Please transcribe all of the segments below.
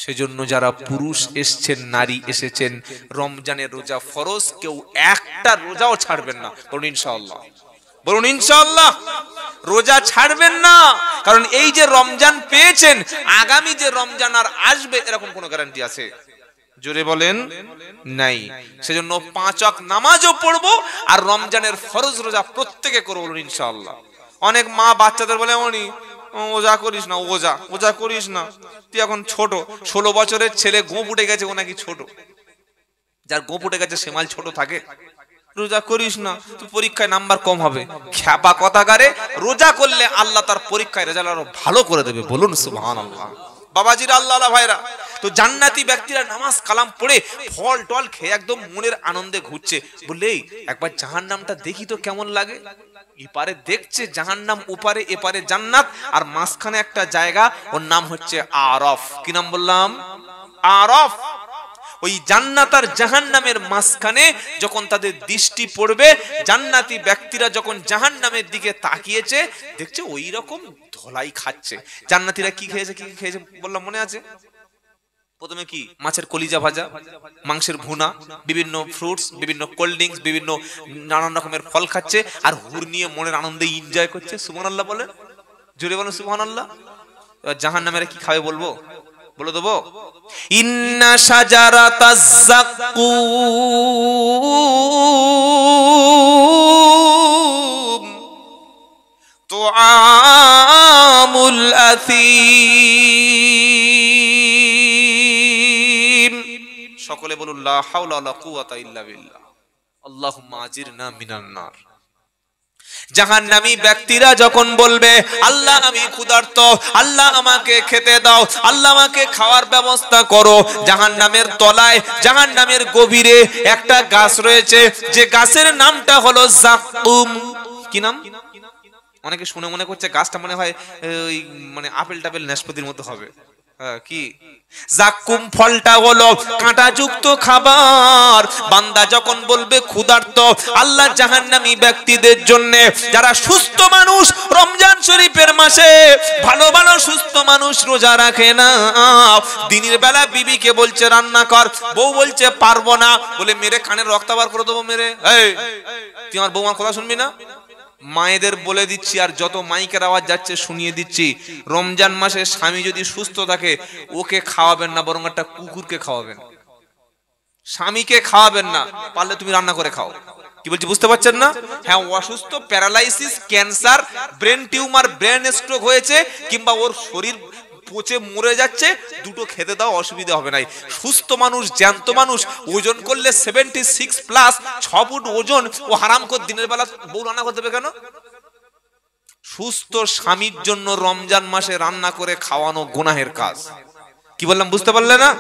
সেজন্য যারা পুরুষ এসেছেন, নারী এসেছেন, রমজানের রোজা ফরজ, কেউ একটা রোজাও ছাড়বেন না। বলুন ইনশাআল্লাহ, বলুন ইনশাআল্লাহ। রোজা ছাড়বেন না, কারণ এই যে রমজান পেয়েছেন, আগামী যে রমজান আর আসবে এরকম কোনো গ্যারান্টি আছে? জোরে বলেন নাই। সেজন্য 5 ওয়াক্ত নামাজও পড়বো আর রমজানের ফরজ রোজা প্রত্যেকে করবো, বলুন ইনশাআল্লাহ। অনেক মা বাচ্চাদের বলে, ওনি ওজা করিস না, ওজা করিস না, তুই এখন ছোট। 16 বছরের ছেলে গোঁপ উঠে গেছে, ও নাকি ছোট। যার গোঁপ উঠে গেছে সে মাল ছোট থাকে? রোজা করিস না, তুই পরীক্ষায় নাম্বার কম হবে। খ্যাপা কথাকারে, রোজা করলে আল্লাহ তার পরীক্ষায় রেজাল্ট আরো ভালো করে দেবে, বলুন সুবহানাল্লাহ। বাবাজিরা, আল্লাহ ভাইরা, তো জান্নাতি ব্যক্তিরা নামাজ কালাম পড়ে ফল টল খেয়ে একদম মনের আনন্দে ঘুরছে। বললে একবার জাহান্নামটা দেখি তো কেমন লাগে। এপারে দেখছে জাহান্নাম, ওপারে এপারে জান্নাত, আর মাঝখানে একটা জায়গা, ওর নাম হচ্ছে আরাফ। কি নাম বললাম? আরাফ। ওই জান্নাত আর জাহান্নামের মাঝখানে যখন তাদের দৃষ্টি পড়বে, জান্নাতি ব্যক্তিরা যখন জাহান্নামের দিকে তাকিয়েছে, দেখছে ওই রকম ধলাই খাচ্ছে। জান্নাতীরা কি খেয়েছে, কি খেয়েছে বললাম, মনে আছে? প্রথমে কি? মাছের কলিজা ভাজা, মাংসের ভুনা, বিভিন্ন ফ্রুটস, বিভিন্ন কোল্ড ড্রিঙ্কস, বিভিন্ন নানান রকমের ফল খাচ্ছে, আর হুর নিয়ে মনের আনন্দে এনজয় করছে। সুবহানাল্লাহ বলেন, জোরে বলেন সুবহানাল্লাহ। এবার জাহান্নামেরা কি খাবে বলবো? বলে দেবো, ইন্না শাজারাতাজ যাক্কুম তুআমুল আথীম। সকলে বলুন লা হাওলা ওয়ালা কুওয়াতা ইল্লা বিল্লাহ। আল্লাহুম্মা আজিরনা মিনান নার। জাহান্নামী ব্যক্তিরা যখন বলবে, আল্লাহ আমি ক্ষুধার্ত, আল্লাহ আমাকে খেতে দাও, আল্লাহ আমাকে খাওয়ার ব্যবস্থা করো, জাহান্নামের তলায়, জাহান্নামের গভীরে একটা গাছ রয়েছে, যে গাছের নামটা হলো যাক্কুম। কি নাম? অনেকে শুনে মনে করছে গাছটা মনে হয় ওই মানে আপেল টাপেল নাশপাতির মতো হবে। কি? যাক্কুম ফলটা হলো কাঁটাযুক্ত খাবার। বান্দা যখন বলবে ক্ষুধার্ত, আল্লাহ জাহান্নামী ব্যক্তিদের জন্য, যারা সুস্থ মানুষ রমজান শরীফের মাসে, ভালো ভালো সুস্থ মানুষ রোজা রাখে না, দিনের বেলা বিবিকে বলছে রান্না কর, বউ বলছে পারবো না, বলে মেরে কানের রক্ত বার করে দেবো মেরে। এই তুই আমার বৌমার কথা শুনবি না? মায়েদের বলে দিচ্ছি, আর যত মাইকের আওয়াজ যাচ্ছে শুনিয়ে দিচ্ছি, রমজান মাসে স্বামী যদি সুস্থ থাকে, ওকে খাওয়াবেন না, বরং একটা কুকুরকে খাওয়াবেন। স্বামীকে খাওয়াবেন না, পারলে তুমি রান্না করে খাও। কি বলছি বুঝতে পারছেন না? হ্যাঁ, অসুস্থ, paralysis, cancer, brain tumour, brain stroke হয়েছে, কিংবা ওর শরীর পচে মরে যাচ্ছে, দুটো খেতে দাও, অসুবিধা হবে না। সুস্থ মানুষ, জ্যান্ত মানুষ, ওজন করলে 76+, 6 ফুট ওজন, ও হারাম করে দিনের বেলা বউ রান্না করতে হবে কেন? সুস্থ স্বামীর জন্য রমজান মাসে রান্না করে খাওয়ানো গুনাহের কাজ। কি বললাম বুঝতে পারলে না?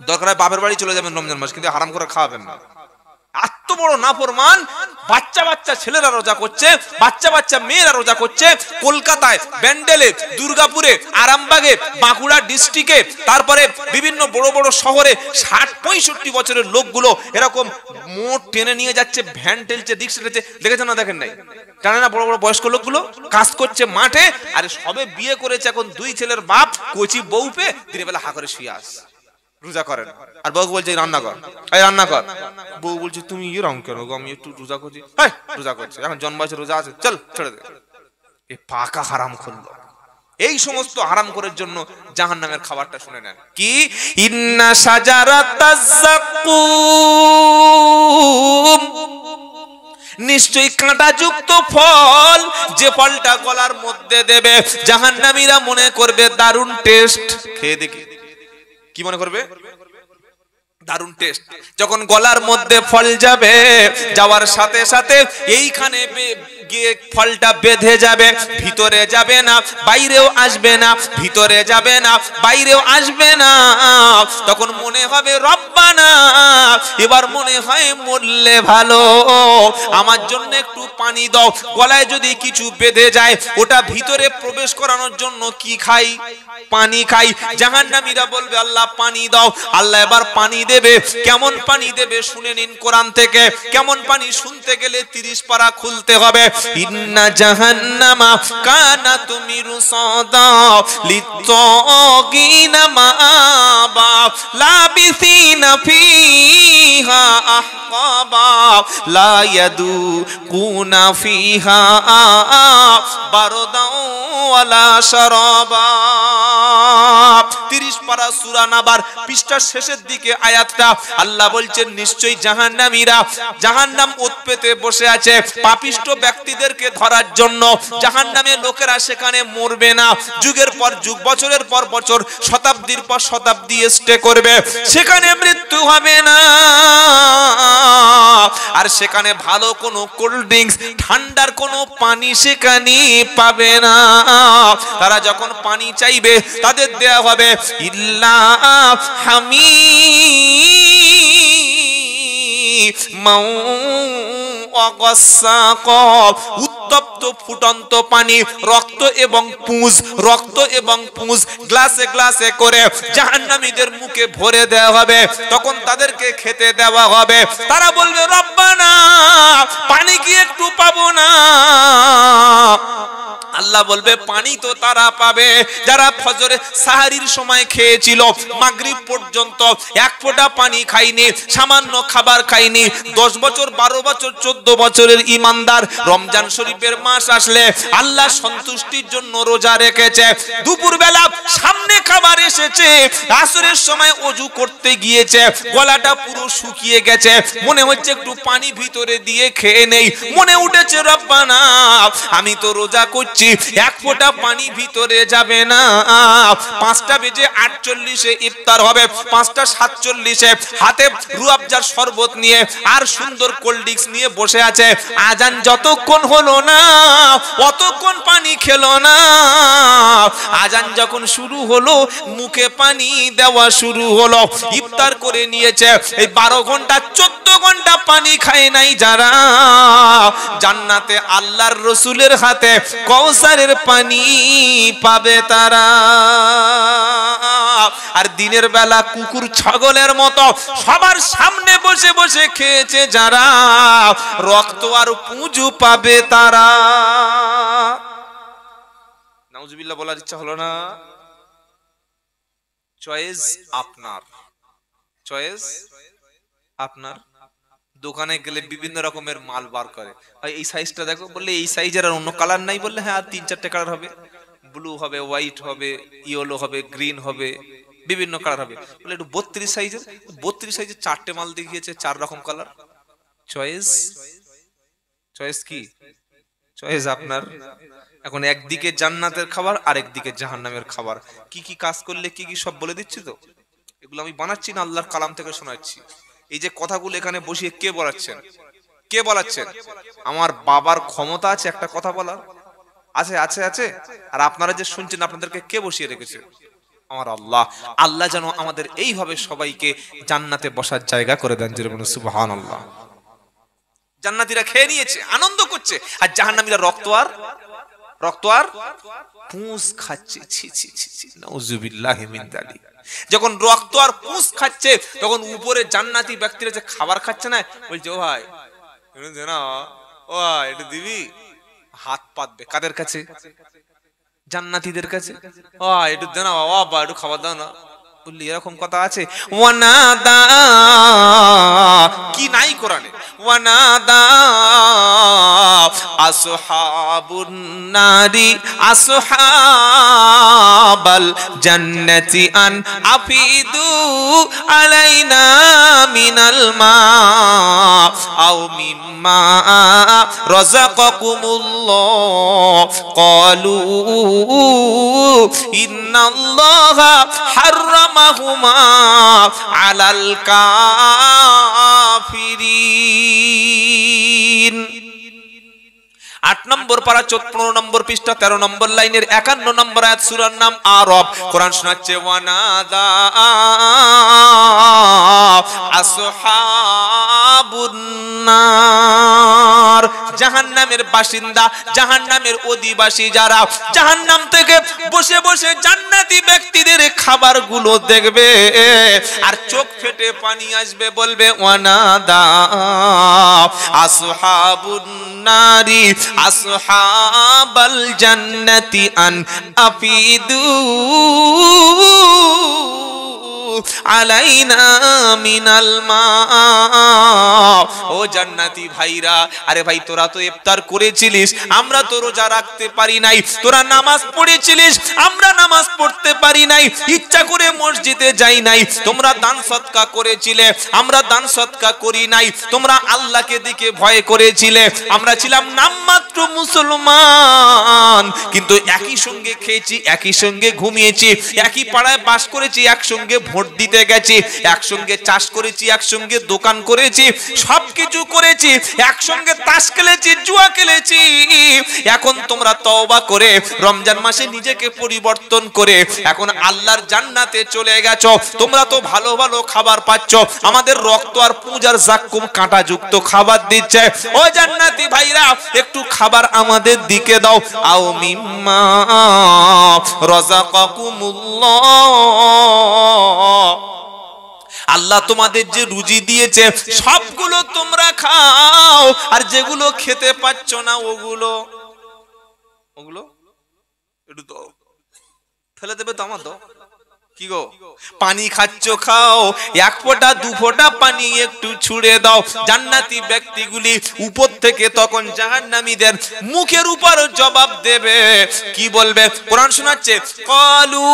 দরকার হয় বাপের বাড়ি চলে যাবেন রমজান মাস, কিন্তু হারাম করে খাওয়াবেন না। এত বড় নাফরমান, বাচ্চা বাচ্চা ছেলেরা রোজা করছে, বাচ্চা বাচ্চা মেয়েরা রোজা করছে। কলকাতায়, ব্যান্ডেলে, দুর্গাপুরে, আরামবাগে, বাঁকুড়া ডিস্ট্রিক্টে, তারপরে বিভিন্ন বড় বড় শহরে 60-65 বছরের লোকগুলো এরকম মোট টেনে নিয়ে যাচ্ছে, ভ্যান টেলছে, রিক্সা টেলছে। দেখেছেন না? দেখেন নাই? জানে না? বড় বড় বয়স্ক লোকগুলো কাজ করছে মাঠে, আর সবে বিয়ে করেছে, এখন 2 ছেলের বাপ, কচি বউ পেয়ে দিনের বেলা হা করে শুয়ে আস, রোজা করেন। আর বউ বলছে রান্না কর, এই রান্না কর। বউ বলছে তুমি এরকম কেন গো, আমি একটু রোজা করছি। হ্যাঁ, রোজা করছে, এখন জন্মাইছে, রোজা আছে, চল ছেড়ে দে। এ পাকা হারাম করলো। এই সমস্ত হারাম করার জন্য জাহান্নামের খাবারটা শুনে নেন। কি? ইন্না শাজারাতাজ যাক্কুম, নিশ্চয়ই কাঁটাযুক্ত ফল, যে ফলটা গলার মধ্যে দেবে, জাহান্নামীরা মনে করবে দারুণ টেস্ট। খেয়ে দেখি, কি মনে করবে? দারুণ টেস্ট। যখন গলার মধ্যে ফল যাবে, যাওয়ার সাথে সাথে এইখানে গিয়ে ফলটা বেঁধে যাবে, ভিতরে যাবে না, বাইরেও আসবে না, ভিতরে যাবে না, বাইরেও আসবে না। তখন মনে হবে রব্বানা, এবার মনে হয় মরলে ভালো, আমার জন্য একটু পানি দাও। গলায় যদি কিছু বেঁধে যায়, ওটা ভিতরে প্রবেশ করানোর জন্য কি খাই? পানি খাই। জাহান্নামীরা বলবে আল্লাহ পানি দাও। আল্লাহ এবার পানি দেবে। কেমন পানি দেবে শুনে নিন কোরআন থেকে। কেমন পানি শুনতে গেলে 30 পারা খুলতে হবে। ইন্না জাহান্নামা কানাত মিরসাদা লিত্তাগিনা লাবিসিনা ফিহা আহকাবা লা ইয়াদুকুনা ফিহা বারদাও ওয়ালা শারাবা। 30 পারা সূরা নাবার পৃষ্ঠার শেষের দিকে আয়াতটা আল্লাহ বলছেন নিশ্চয়ই জাহান্নামীরা জাহান্নাম ওত পেতে বসে আছে পাপিষ্ট ব্যক্তিদেরকে ধরার জন্য। জাহান্নামে লোকেরা সেখানে মরবে না, যুগের পর যুগ, বছরের পর বছর, শতাব্দীর পর শতাব্দী স্টে করবে, সেখানে মৃত্যু হবে না। আর সেখানে ভালো কোনো কোল্ড ড্রিঙ্কস, ঠান্ডার কোনো পানি সেখানে পাবে না। তারা যখন পানি চাইবে তাদের দেয়া হবে ইল্লা হামিমাও ওয়া গাসসাকা, উত্তপ্ত ফুটন্ত পানি, রক্ত এবং পুঁজ, রক্ত এবং পুঁজ গ্লাসে গ্লাসে করে জাহান্নামীদের মুখে ভরে দেওয়া হবে। তখন তাদেরকে খেতে দেওয়া হবে। তারা বলবে রব্বানা, পানি কি একটু পাবো না? আল্লাহ বলবে পানি তো তারা পাবে যারা ফজরে সাহারির সময় খেয়েছিল, মাগরিব পর্যন্ত এক ফোঁটা পানি খায়নি, সামান্য খাবার খায়নি। 10 বছর, 12 বছর, 14 বছরের ইমানদার রমজান শরীফের মাস আসলে আল্লাহ সন্তুষ্টির জন্য রোজা রেখেছে। দুপুরবেলা সামনে খাবার এসেছে, আসরের সময় ওযু করতে গিয়েছে, গলাটা পুরো শুকিয়ে গেছে, মনে হচ্ছে একটু পানি ভিতরে দিয়ে খেয়ে নেই। মনে উঠেছে রব্বানা, আমি তো রোজা করছি, এক ফোঁটা পানি ভিতরে যাবে না। 5টা বেজে 48 ইফতার হবে, 5টা 47 হাতে রুয়াবজার শরবত নিয়ে আর সুন্দর কোল্ড ড্রিঙ্কস নিয়ে বসে আছে। আজান যতক্ষণ হলো না অতক্ষণ পানি খেলো না। আজান যখন শুরু হলো মুখে পানি দেওয়া শুরু হলো। ইফতার করে নিয়েছে, এই 12 ঘন্টা 14 ঘন্টা পানি খায় নাই যারা, জান্নাতে আল্লাহর রসুলের হাতে কৌসারের পানি পাবে তারা। আর দিনের বেলা কুকুর ছাগলের মতো সবার সামনে বসে বসে খেয়েছে যারা, রক্ত আর পুঁজু পাবে তারা। নাউজুবিল্লাহ বলার ইচ্ছা হলো না? চয়েস আপনার, চয়েস আপনার। দোকানে গেলে বিভিন্ন রকমের মাল বার করে, এই সাইজটা দেখো, বললে এই সাইজের আর অন্য কালার নাই, বললে হ্যাঁ আর 3-4টে কালার হবে, ব্লু হবে, হোয়াইট হবে, ইয়েলো হবে, গ্রিন হবে, বিভিন্ন কালার হবে। বলে একটু 32 সাইজের, 32 সাইজের 4টে মাল দেখিয়েছে, 4 রকম কালার। চয়েস, চয়েস কি? চয়েস আপনার। এখন একদিকে জান্নাতের খাবার আর একদিকে জাহান্নামের খাবার, কি কি কাজ করলে কি কি সব বলে দিচ্ছি। তো এগুলো আমি বানাচ্ছি না, আল্লাহর কালাম থেকে শোনাচ্ছি। এই যে কথাগুলো এখানে বসিয়ে কে বলাচ্ছেন? কে বলাচ্ছেন? আমার বাবার ক্ষমতা আছে একটা কথা বলার? আছে আছে আছে। আর আপনারা যে শুনছেন আপনাদেরকে কে বসিয়ে রেখেছে? আমার আল্লাহ। আল্লাহ যেন আমাদের এইভাবে সবাইকে জান্নাতে বসার জায়গা করে দেন। যেরকম সুবহানাল্লাহ। জান্নাতীরা খেয়ে নিয়েছে, আনন্দ করছে, আর জাহান্নামীরা রক্ত আর পুঁজ খাচ্ছে। ছি ছি ছি, নাউজুবিল্লাহি মিন যালিক। যখন রক্ত আর পুঁজ খাচ্ছে তখন উপরে জান্নাতি ব্যক্তিরা যে খাবার খাচ্ছে না, বলছে ও ভাই একটু না, ও ভাই একটু দিবি? হাত পাতবে কাদের কাছে? জান্নাতীদের কাছে। ও একটু দে না বাবা, একটু খাবার দাও না। বললি এরকম কথা আছে? ওয়ানাদা, কি নাই কোরআনে? ওয়ানাদা আসহাবুন নারি আসহাবাল জান্নাতি আন আফিদু আলাইনা মিনাল মা আও মিম্মা রাযাকাকুমুল্লাহ ক্বালু ইন্নাল্লাহা হাররামাহুমা আলাল কাফিরিন। 8 নম্বর পারা 15 নম্বর পৃষ্ঠা 13 নম্বর লাইনের 51 নম্বর আয়াত, সূরার নাম আরব। কোরআন শোনাচ্ছে ওয়ানাদা আসহাবুন নার, জাহান্নামের বাসিন্দা, জাহান্নামের অধিবাসী যারা জাহান্নাম থেকে বসে বসে জান্নাতি ব্যক্তিদের খাবারগুলো দেখবে আর চোখ ফেটে পানি আসবে, বলবে ওয়ানাদা আসহাবুন নারি আসহাবাল জান্নাতি আন আফিদু আলাইনা মিনাল মা। ও জান্নাতি ভাইরা, আরে ভাই তোরা তো ইফতার করেছিলিস, আমরা তো রোজা রাখতে পারি নাই। তোরা নামাজ পড়েছিলিস, আমরা নামাজ পড়তে পারি নাই। ইচ্ছা করে মসজিদে যাই নাই। তোমরা দান সদকা করেছিলে, আমরা দান সদকা করি নাই। তোমরা আল্লাহকে দিকে ভয় করেছিলে, আমরা ছিলাম নামমাত্র মুসলমান, কিন্তু একই সঙ্গে খেয়েছি, একই সঙ্গে ঘুমিয়েছি, একই পাড়ায় বাস করেছি, একসঙ্গে ভোট দিতে গেছি, একসঙ্গে চাষ করেছি, একসঙ্গে দোকান করেছি, সবকিছু করেছি, একসঙ্গে তাস খেলেছি, জুয়া খেলেছি। এখন তোমরা তওবা করে রমজান মাসে নিজেকে পরিবর্তন করে এখন আল্লাহর জান্নাতে চলে গেছো। তোমরা তো ভালো ভালো খাবার পাচ্ছ, আমাদের রক্ত আর পুঁজ আর জাক্কুম কাঁটাযুক্ত খাবার দিচ্ছে। ও জান্নাতি ভাইরা, একটু খাবার আমাদের দিকে দাও। আও মিম্মা রাযাকাকুমুল্লাহ, আল্লাহ তোমাদের যে রুজি দিয়েছে সবগুলো তোমরা খাও, আর যেগুলো খেতে পাচ্ছ না ওগুলো একটু দাও, ফেলে দেবে তো আমার দাও। কি গো, পানি খাচ্ছ খাও, এক ফোঁটা দু ফোঁটা পানি একটু ছুঁড়ে দাও। জান্নাতি ব্যক্তিগুলি উপর থেকে তখন জাহান্নামীদের মুখের উপর জবাব দেবে। কি বলবে? কোরআন শোনাচ্ছে, ক্বালু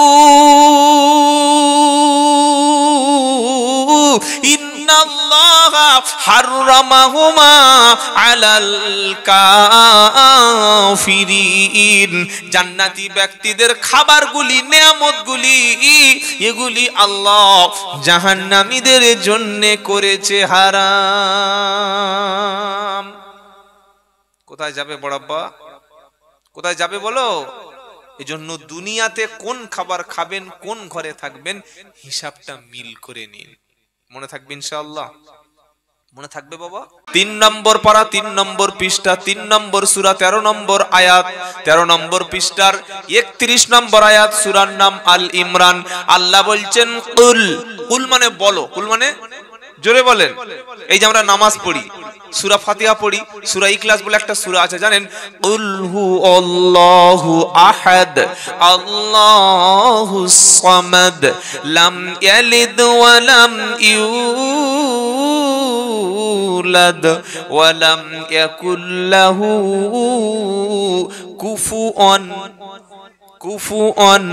ইন্নাল্লাহা হাররামাহুমা আলাল কাফিরিন। জান্নাতি ব্যক্তিদের খাবারগুলি, নেয়ামতগুলি, এগুলি আল্লাহ জাহান্নামীদের জন্য করেছে হারাম। কোথায় যাবে বড়াব্বা, কোথায় যাবে বলো? এজন্য দুনিয়াতে কোন খাবার খাবেন, কোন ঘরে থাকবেন, হিসাবটা মিল করে নিন। মনে থাকবে ইনশাআল্লাহ? মনে থাকবে বাবা? 3 নম্বর পারা, 3 নম্বর পৃষ্ঠা, 3 নম্বর সূরা, 13 নম্বর আয়াত, 13 নম্বর পৃষ্ঠার 31 নম্বর আয়াত, সূরার নাম আল ইমরান। আল্লাহ বলছেন কুল, কুল মানে বলো, কুল মানে জোরে বলেন। এই যে আমরা নামাজ পড়ি, সূরা ফাতিহা পড়ি, সূরা ইখলাস বলে একটা সূরা আছে জানেন? কুল হু আল্লাহু আহাদ আল্লাহুস সামাদ লাম ইয়ালিদ ওয়া লাম ইউলাদ ওয়া লাম ইয়াকুল লাহু কুফুয়ান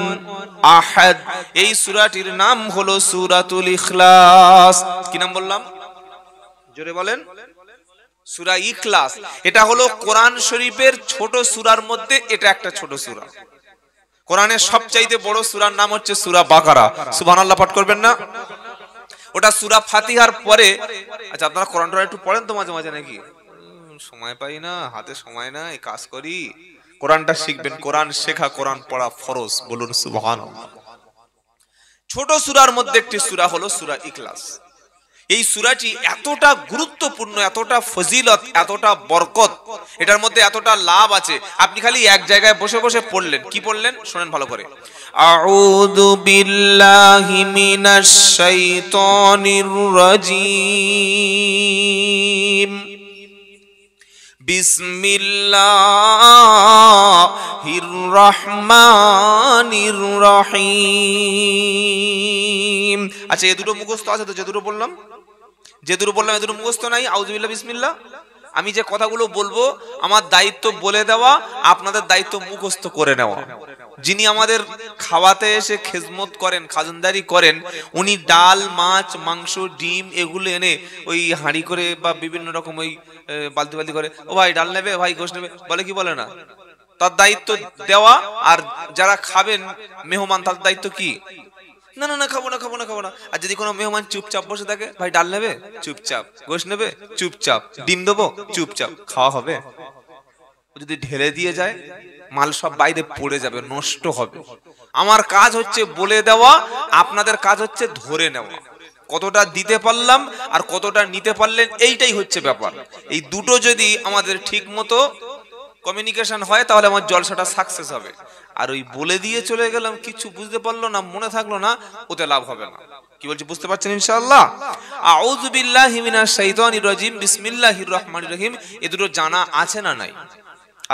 আহাদ। এই সূরাটির নাম হলো সূরাতুল ইখলাস। কি নাম বললাম? জোরে বলেন। সূরা ইখলাস। এটা হলো কোরআন শরীফের ছোট সূরার মধ্যে এটা একটা ছোট সূরা। কোরআনের সবচাইতে বড় সূরার নাম হচ্ছে সূরা বাকারা। সুবহানাল্লাহ পাঠ করবেন না? ওটা সূরা ফাতিহার পরে। আচ্ছা, আপনারা কোরআনটা একটু পড়েন তো মাঝে মাঝে নাকি? সময় পাই না, হাতে সময় না, এই কাজ করি। কোরআনটা শিখবেন, কোরআন শেখা, কোরআন পড়া ফরজ। বলুন সুবহানাল্লাহ। ছোট সূরার মধ্যে একটি সূরা হলো সূরা ইখলাস। এই সূরাটি এতটা গুরুত্বপূর্ণ, এতটা ফজিলত, এতটা বরকত, এটার মধ্যে এতটা লাভ আছে। আপনি খালি এক জায়গায় বসে বসে পড়লেন। কি পড়লেন শুনেন ভালো করে। আউযু বিল্লাহি মিনাশ শাইতানির রাজীম, বিসমিল্লাহির রহমানির রহিম। আচ্ছা, এ দুটো মুখস্থ আছে তো? যে দুটো বললাম এ দুটো মুখস্থ নাই? আউযুবিল্লাহ, বিসমিল্লাহ। আমি যে কথাগুলো বলবো আমার দায়িত্ব বলে দেওয়া, আপনাদের দায়িত্ব মুখস্থ করে নেওয়া। যিনি আমাদের খাওয়াতে এসে খেজমত করেন, খাজনদারি করেন, উনি ডাল, মাছ, মাংস, ডিম এগুলো এনে ওই হাঁড়ি করে বা বিভিন্ন রকম ওই বালতি বালতি করে, ও ভাই ডাল নেবে, ভাই গোশ নেবে, বলে কি বলে না? তার দায়িত্ব দেওয়া। আর যারা খাবেন মেহমান, তার দায়িত্ব কি? না না না, খাবো না, খাবো না, খাবো না। আর যদি কোনো মেহমান চুপচাপ বসে থাকে, ভাই ডাল নেবে, চুপচাপ, গোশ নেবে, চুপচাপ, ডিম দেবো, চুপচাপ, খাওয়া হবে। যদি ঢেলে দিয়ে যায়, মাল সব বাইরে পড়ে যাবে, নষ্ট হবে। আমার কাজ হচ্ছে বলে দেওয়া, আপনাদের কাজ হচ্ছে ধরে নেওয়া। কতটা দিতে পারলাম আর কতটা নিতে পারলেন, এইটাই হচ্ছে ব্যাপার। এই দুটো যদি আমাদের ঠিক মতো কমিউনিকেশন হয়, তাহলে আমার জলসাটা সাকসেস হবে। আর ওই বলে দিয়ে চলে গেলাম, কিছু বুঝতে পারলো না, মনে থাকলো না, ওতে লাভ হবে না। কি বলছি বুঝতে পারছেন ইনশাআল্লাহ? আউযু বিল্লাহি মিনাশ শাইতানির রাজীম, বিসমিল্লাহির রহমানির রহিম। এ দুটো জানা আছে না নাই?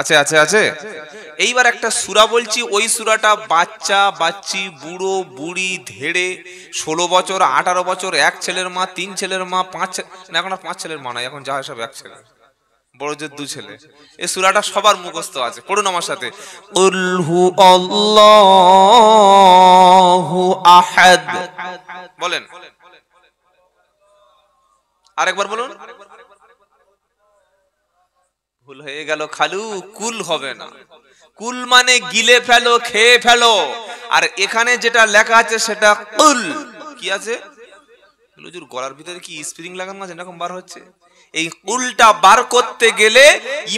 আছে আছে আছে। এইবার একটা সূরা বলছি, ওই সূরাটা বাচ্চা বাচ্চি বুড়ো বুড়ি ধেড়ে 16 বছর 18 বছর, এক ছেলের মা 3 ছেলের মা 5 না, এখন আর 5 ছেলের মা নাই, এখন যা সব এক ছেলে, বড় যে 2 ছেলে। এই সূরাটা সবার মুখস্থ আছে, পড়ুন আমার সাথে। কুল হু আল্লাহু আহাদ। বলেন আরেকবার বলুন। ভুল হয়ে গেল খালু, কুল হবে না। কুল মানে গিলে ফেলো, খেয়ে ফেলো। আর এখানে যেটা লেখা আছে সেটা কুল। কি আছে? হুজুর গলার ভিতরে কি স্প্রিং লাগানো আছে, এরকম বার হচ্ছে? এই কুলটা বার করতে গেলে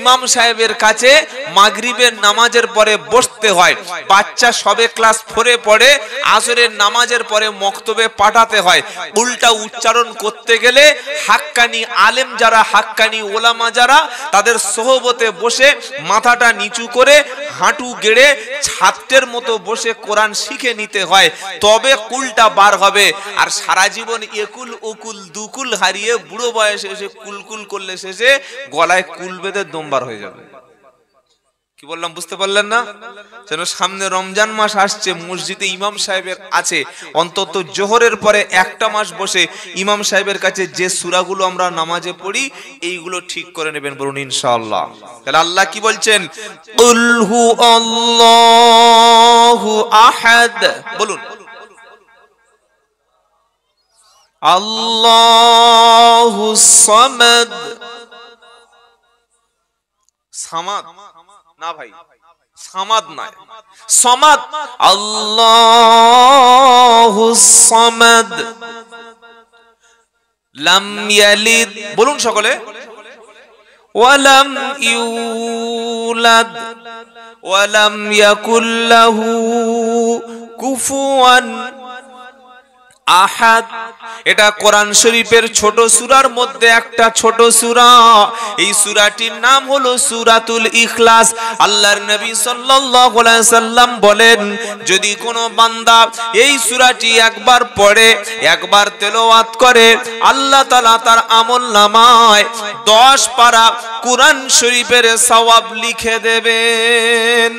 ইমাম সাহেবের কাছে মাগরিবের নামাজের পরে বসতে হয়। বাচ্চা সবে ক্লাস 4 এ পড়ে, আসরের নামাজের পরে মক্তবে পাঠাতে হয়। কুলটা উচ্চারণ করতে গেলে হাক্কানি আলেম যারা, হাক্কানি ওলামা যারা, তাদের সোহবতে বসে মাথাটা নিচু করে হাঁটু গেড়ে ছাত্রের মতো বসে কোরআন শিখে নিতে হয়, তবে কুলটা বার হবে। আর সারা জীবন একুল উকুল দুকুল হারিয়ে বুড়ো বয়সে এসে কুলকুল করলে শেষে গলায় কুল বেঁধে দমবার হয়ে যাবে। কি বললাম বুঝতে পারলেন না? যেন সামনে রমজান মাস আসছে, মসজিদে ইমাম সাহেবের আছে অন্তত জোহরের পরে একটা মাস বসে ইমাম সাহেবের কাছে যে সূরাগুলো আমরা নামাজে পড়ি এইগুলো ঠিক করে নেবেন, বলুন ইনশাআল্লাহ। তাহলে আল্লাহ কি বলছেন? কুল হু আল্লাহু আহাদ। বলুন আল্লাহুস সামাদ। সামাদ না ভাই, সামাদ নয়, সামাদ। আল্লাহুস সামাদ লাম ইয়ালিদ। বলুন সকলে। ওয়ালাম ইউলাদ ওয়ালাম ইয়াকুল লাহু কুফুয়ান আহাদ। এটা কোরআন শরীফের ছোট সূরার মধ্যে একটা ছোট সূরা। এই সূরাটির নাম হলো সূরাতুল ইখলাস। আল্লাহর নবী সাল্লাল্লাহু আলাইহি সাল্লাম বলেন, যদি কোনো বান্দা এই সূরাটি একবার পড়ে, একবার তেলাওয়াত করে, আল্লাহ তাআলা তার আমলনামায় 10 পারা কোরআন শরীফের সওয়াব লিখে দেবেন।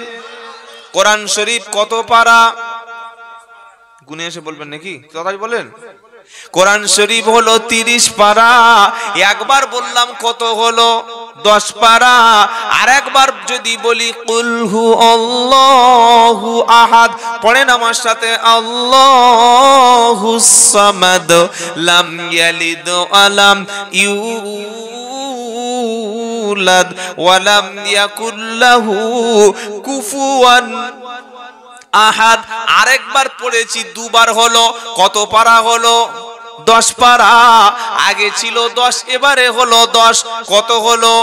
কোরআন শরীফ কত পারা? গুনে এসে বলবেন নাকি? তাড়াতাড়ি বলেন। কোরআন শরীফ হলো 30 পারা। একবার বললাম কত হলো? 10 পারা। আর একবার যদি বলি কুল হু আল্লাহু আহাদ, পড়েন আমার সাথে। আল্লাহুস সামাদ লাম ইয়ালিদ ওয়ালাম ইউলাদ ওয়ালাম ইয়াকুল লাহু কুফুয়ান আহাদ। আরেকবার পড়েছি, দুবার হলো। কত পারা হলো? 10 পারা। আগে ছিল 10, এবারে হলো 10। কত হলো?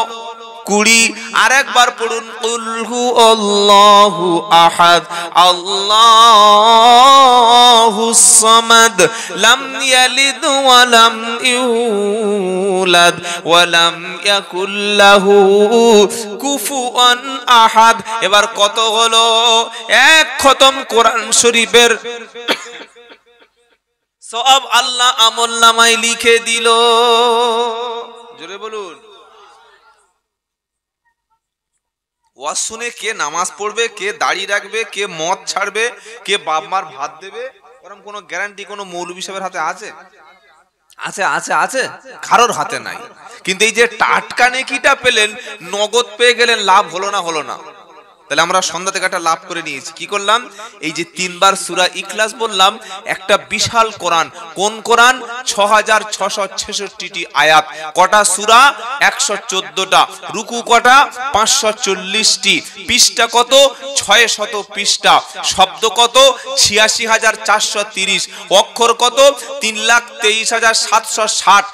20। আরেকবার পড়ুন, কুল হু আল্লাহু আহাদ আল্লাহুস সামাদ লাম ইয়ালিদ ওয়ালাম ইউলাদ ওয়ালাম ইয়াকুল লাহু কুফুয়ান আহাদ। এবার কত হলো? এক খতম কোরআন শরীফের সওয়াব আল্লাহ আমলনামায় লিখে দিল। জোরে বলুন। ওয়াজ শুনে কে নামাজ পড়বে, কে দাড়ি রাখবে, কে মদ ছাড়বে, কে বাপ মার ভাত দেবে, এরকম কোনো গ্যারান্টি কোনো মৌলভী সাহেবের হাতে আছে? আছে আছে আছে, কারোর হাতে নাই। কিন্তু এই যে টাটকা নেকিটা পেলেন, নগদ পেয়ে গেলেন, লাভ হলো না? হলো না। তাহলে আমরা সন্ধ্যা থেকে একটা লাভ করে নিয়েছি। কি করলাম? এই যে 3 বার সূরা ইখলাস বললাম, একটা বিশাল কোরআন। কোন কোরআন? 6666টি আয়াত। কটা সূরা? 114টা। রুকু কটা? 540টি। পৃষ্ঠা কত? 600 পৃষ্ঠা। শব্দ কত? 86430। অক্ষর কত? 3,23,760।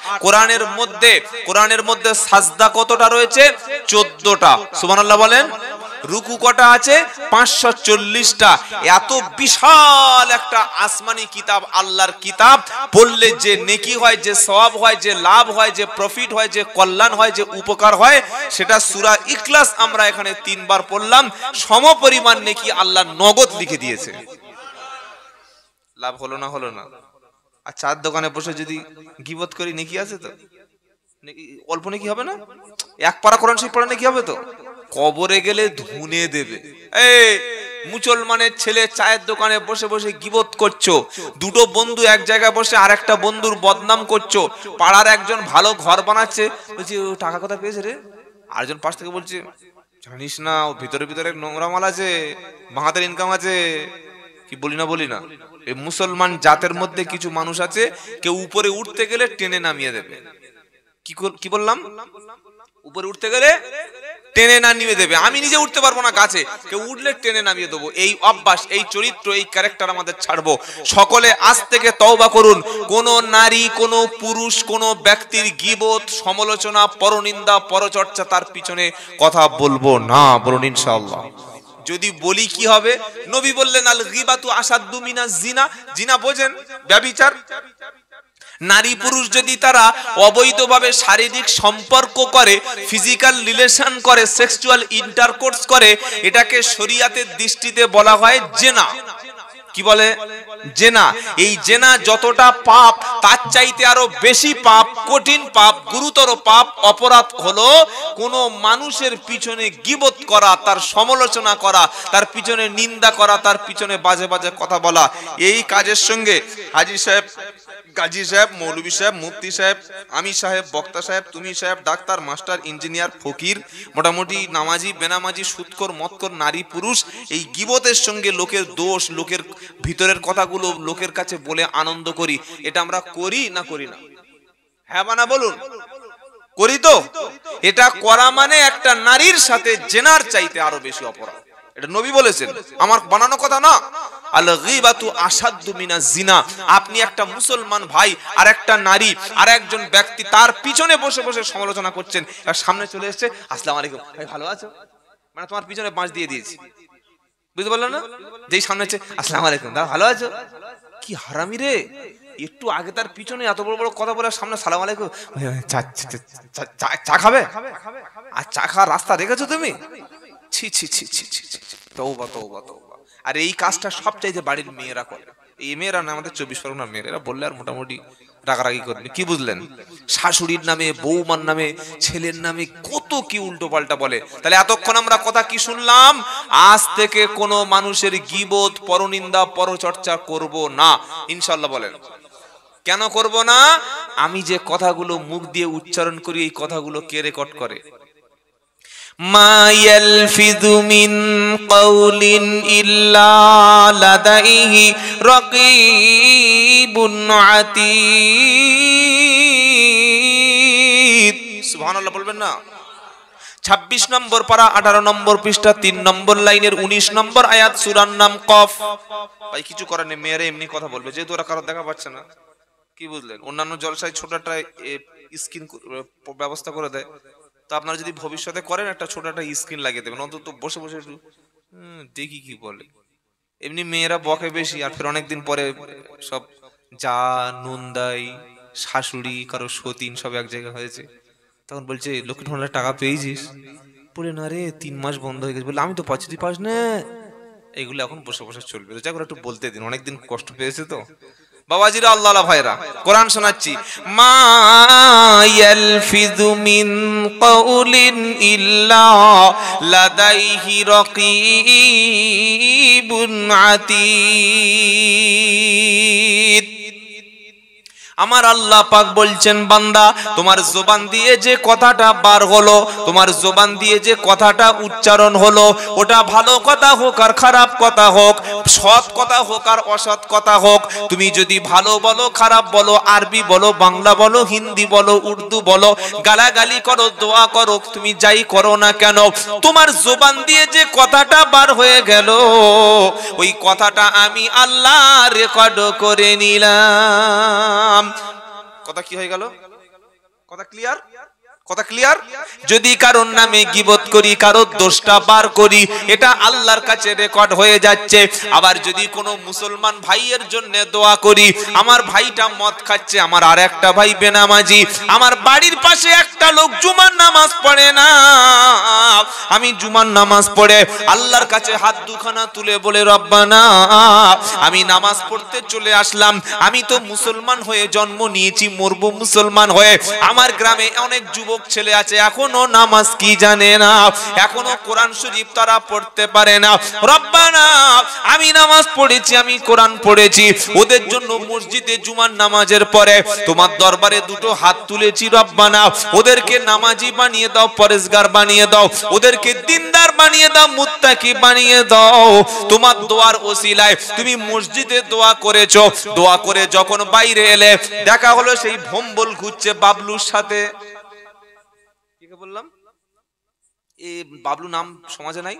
কোরআনের মধ্যে সাজদা কতটা রয়েছে? 14টা। সুবহানাল্লাহ বলেন। রুকু কটা আছে? 540টা। এত বিশাল একটা আসমানি কিতাব, আল্লাহর কিতাব, পড়লে যে নেকি হয়, যে সওয়াব হয়, যে লাভ হয়, যে প্রফিট হয়, যে কল্যাণ হয়, যে উপকার হয়, সেটা সূরা ইখলাস আমরা এখানে 3 বার পড়লাম, সমপরিমাণ নেকি আল্লাহ নগদ লিখে দিয়েছে। লাভ হলো না? হলো না। আর চার দোকানে বসে যদি গীবত করি, নেকি আছে তো? অল্প নেকি হবে না? 1 পারা কোরআন শরীফ পড়া নেকি হবে তো? কবরে গেলে ধুনে দেবে। এই মুসলমানের ছেলে চায়ের দোকানে বসে বসে গীবত করছো, দুটো বন্ধু এক জায়গায় বসে আরেকটা বন্ধুর বদনাম করছো, পাড়ার একজন ভালো ঘর বানাচ্ছে, বলছি ও টাকা কোথা পেয়েছে রে, আরেকজন পাশ থেকে বলছে জানিস না ও ভিতরে ভিতরে নোংরা মাল আছে, বাহাতের ইনকাম আছে। কি বলি না এই মুসলমান জাতের মধ্যে কিছু মানুষ আছে, কেউ উপরে উঠতে গেলে টেনে নামিয়ে দেবে। কি বললাম? উপরে উঠতে গেলে টেনে নামিয়ে দেবে। আমি নিজে উঠতে পারবো না গাছে, কেউ উঠলে টেনে নামিয়ে দেবো। এই অভ্যাস, এই চরিত্র, এই ক্যারেক্টার আমাদের ছাড়বো। সকলে আজ থেকে তওবা করুন। কোন নারী, কোন পুরুষ, কোন ব্যক্তির গীবত, সমালোচনা, পরনিন্দা, পরচর্চা, তার পিছনে কথা বলবো না। বলুন ইনশাআল্লাহ। যদি বলি কি হবে? নবী বললেন আল গীবাতু আসাদ্দু মিনাজ জিনা। জিনা বোঝেন? ব্যভিচার। নারী পুরুষ যদি তারা অবৈধভাবে শারীরিক সম্পর্ক করে, ফিজিক্যাল রিলেশন করে, সেক্সুয়াল ইন্টারকোর্স করে, এটাকে শরীয়তের দৃষ্টিতে বলা হয় জেনা। কি বলে? জেনা। এই জেনা যতটা পাপ, তার চাইতে আরো বেশি পাপ, কঠিন পাপ, গুরুতর পাপ, অপরাধ হলো কোন মানুষের পিছনে গীবত করা, তার সমালোচনা করা, তার পিছনে নিন্দা করা, তার পিছনে বাজে বাজে কথা বলা। এই কাজের সঙ্গে হাজী সাহেব, গাজী সাহেব, মৌলভী সাহেব, মুফতি সাহেব, আমি সাহেব, বক্তা সাহেব, তুমি সাহেব, ডাক্তার, মাস্টার, ইঞ্জিনিয়ার, ফকির, মোটামুটি নামাজি, বেনামাজি, সুদখোর, মদখোর, নারী পুরুষ, এই গীবতের সঙ্গে লোকের দোষ, লোকের ভিতরের কথাগুলো লোকের কাছে বলে আনন্দ করি। এটা আমরা করি না করি না? হ্যাঁ বা না বলুন? করি তো? এটা করা মানে একটা নারীর সাথে জেনার চাইতে আরো বেশি অপরাধ। এটা নবী বলেছেন, আমার বানানো কথা না। আল গীবাতু আসাদ্দু মিনাজ জিনা। আপনি একটা মুসলমান ভাই আর একটা নারী আর একজন ব্যক্তি তার পিছনে বসে বসে সমালোচনা করছেন, আর সামনে চলে এসেছে আসসালামু আলাইকুম ভাই ভালো আছো, মানে তোমার পিছনে বাঁশ দিয়ে দিয়েছি, বুঝতে পারলেন না? যেই সামনে আছে আসসালামু আলাইকুম দা ভালো আছো, কি হারামি রে, একটু আগে তার পিছনে এত বড় বড় কথা বলে সামনে সালাম আলাইকুম, চা খাবে? আর চা খাওয়ার রাস্তা রেখেছো তুমি? ছি ছি ছি ছি ছি, তওবা তওবা তওবা। আর এই কাজটা সবচাইতে বাড়ির মেয়েরা করে। এই মেয়েরা না, আমাদের 24 পরগনার মেয়েরা, এরা বললে আর মোটামুটি রাগারাগি করবে। কি বুঝলেন? শাশুড়ির নামে, বৌমার নামে, ছেলের নামে কত কি উল্টো পাল্টা বলে। তাহলে এতক্ষণ আমরা কথা কি শুনলাম? আজ থেকে কোনো মানুষের গীবত, পরনিন্দা, পরচর্চা করব না ইনশাআল্লাহ। বলেন কেন করব না? আমি যে কথাগুলো মুখ দিয়ে উচ্চারণ করি, এই কথাগুলো কে রেকর্ড করে? মা ইয়ালফিযু মিন কাওলিন ইল্লা লাদাইহি রাকীবুন আতীদ। সুবহানাল্লাহ বলবেন না? 26 নম্বর পারা, 18 নম্বর পৃষ্ঠা, 3 নম্বর লাইনের 19 নম্বর আয়াত, সূরার নাম কফ। ভাই কিছু করার নেই, মেয়েরা এমনি কথা বলবে, যেহেতু ওরা কারো দেখা পাচ্ছে না। কি বুঝলেন? অন্যান্য জলসায় ছোট একটা স্ক্রিন ব্যবস্থা করে দেয়, তো আপনারা যদি ভবিষ্যতে করেন একটা ছোট একটা স্ক্রিন লাগিয়ে দেবেন, অন্তত বসে বসে একটু দেখি কি বলে। এমনি মেয়েরা বকে বেশি, আর ফের অনেকদিন পরে সব যা নুনদাই, শাশুড়ি, কারো সতীন সব এক জায়গায় হয়েছে, তখন বলছে লক্ষ্মীর ভান্ডারের টাকা পেয়েছিস? বলে না রে 3 মাস বন্ধ হয়ে গেছে। বলে আমি তো পাচ্ছি, তুই পাস না। এগুলো এখন বসে বসে চলবে, যাই করে একটু বলতে দিন, অনেকদিন কষ্ট পেয়েছে তো। বাবাজিরা, আল্লাহ ভাইরা, কোরআন শোনাচ্ছি। মা ইয়ালফিযু মিন কাওলিন ইল্লা লাদাইহি রাকীবুন আতীদ। আমার আল্লাহ পাক বলছেন, বান্দা তোমার জবান দিয়ে যে কথাটা বার হলো, তোমার জবান দিয়ে যে কথাটা উচ্চারণ হলো, ওটা ভালো কথা হোক আর খারাপ কথা হোক, সৎ কথা হোক আর অসৎ কথা হোক, তুমি যদি ভালো বলো, খারাপ বলো, আরবি বলো, বাংলা বলো, হিন্দি বলো, উর্দু বলো, গালাগালি করো, দোয়া করো, তুমি যাই করো না কেন, তোমার জবান দিয়ে যে কথাটা বার হয়ে গেল, ওই কথাটা আমি আল্লাহ রেকর্ড করে নিলাম। কথা কি হয়ে গেল? কথা ক্লিয়ার? কথা ক্লিয়ার? যদি কারোর নামে গীবত করি, কারোর দোষটা বার করি, এটা আল্লাহর কাছে রেকর্ড হয়ে যাচ্ছে। আবার যদি কোনো মুসলমান ভাইয়ের জন্য দোয়া করি, আমার ভাইটা মদ খাচ্ছে, আমার আর একটা ভাই বেনামাজি, আমার বাড়ির পাশে একটা লোক জুমার নামাজ পড়ে না, আমি জুমার নামাজ পড়ে আল্লাহর কাছে হাত দুখানা তুলে বলে রব্বানা আমি নামাজ পড়তে চলে আসলাম, আমি তো মুসলমান হয়ে জন্ম নিয়েছি, মরবো মুসলমান হয়ে। আমার গ্রামে অনেক যুবক যুবক ছেলে আছে এখনো নামাজ কি জানে না, এখনো কোরআন শরীফ তারা পড়তে পারে না। রব্বানা আমি নামাজ পড়েছি, আমি কোরআন পড়েছি, ওদের জন্য মসজিদে জুমার নামাজের পরে তোমার দরবারে দুটো হাত তুলেছি। রব্বানা ওদেরকে নামাজি বানিয়ে দাও, পরেজগার বানিয়ে দাও, ওদেরকে দিনদার বানিয়ে দাও, মুত্তাকি বানিয়ে দাও। তোমার দোয়ার ওসিলায় তুমি মসজিদে দোয়া করেছো, দোয়া করে যখন বাইরে এলে দেখা হলো সেই ভম্বল ঘুরছে বাবলুর সাথে। কি বললাম? এই বাবলু নাম সমাজে নাই,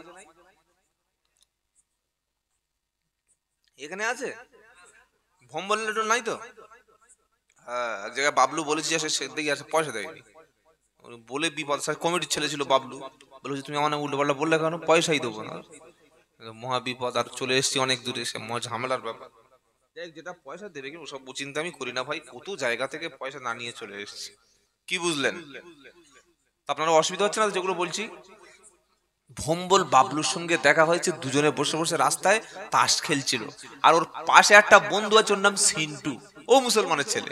এখানে আছে ভম্বল নাই তো? হ্যাঁ, এক জায়গায় বাবলু বলেছি দেখি আছে, পয়সা দেয়নি বলে বিপদ। কমিটির ছেলে ছিল বাবলু, বলেছি তুমি আমার উল্টো পাল্টা বললে কেন, পয়সাই দেবো না। মহা বিপদ। আর চলে এসেছি অনেক দূরে, সে ঝামেলার ব্যাপার। যেটা পয়সা দেবে কিন্তু সব চিন্তা আমি করি না ভাই, কত জায়গা থেকে পয়সা না নিয়ে চলে এসেছি। কি বুঝলেন? আপনারা অসুবিধা হচ্ছে না যেগুলো বলছি? ভম্বল বাবলুর সঙ্গে দেখা হয়েছে, দুজনে বসে বসে রাস্তায় তাস খেলছিল, আর ওর পাশে একটা বন্ধু আছে, ওর নাম সিন্টু, ও মুসলমানের ছেলে,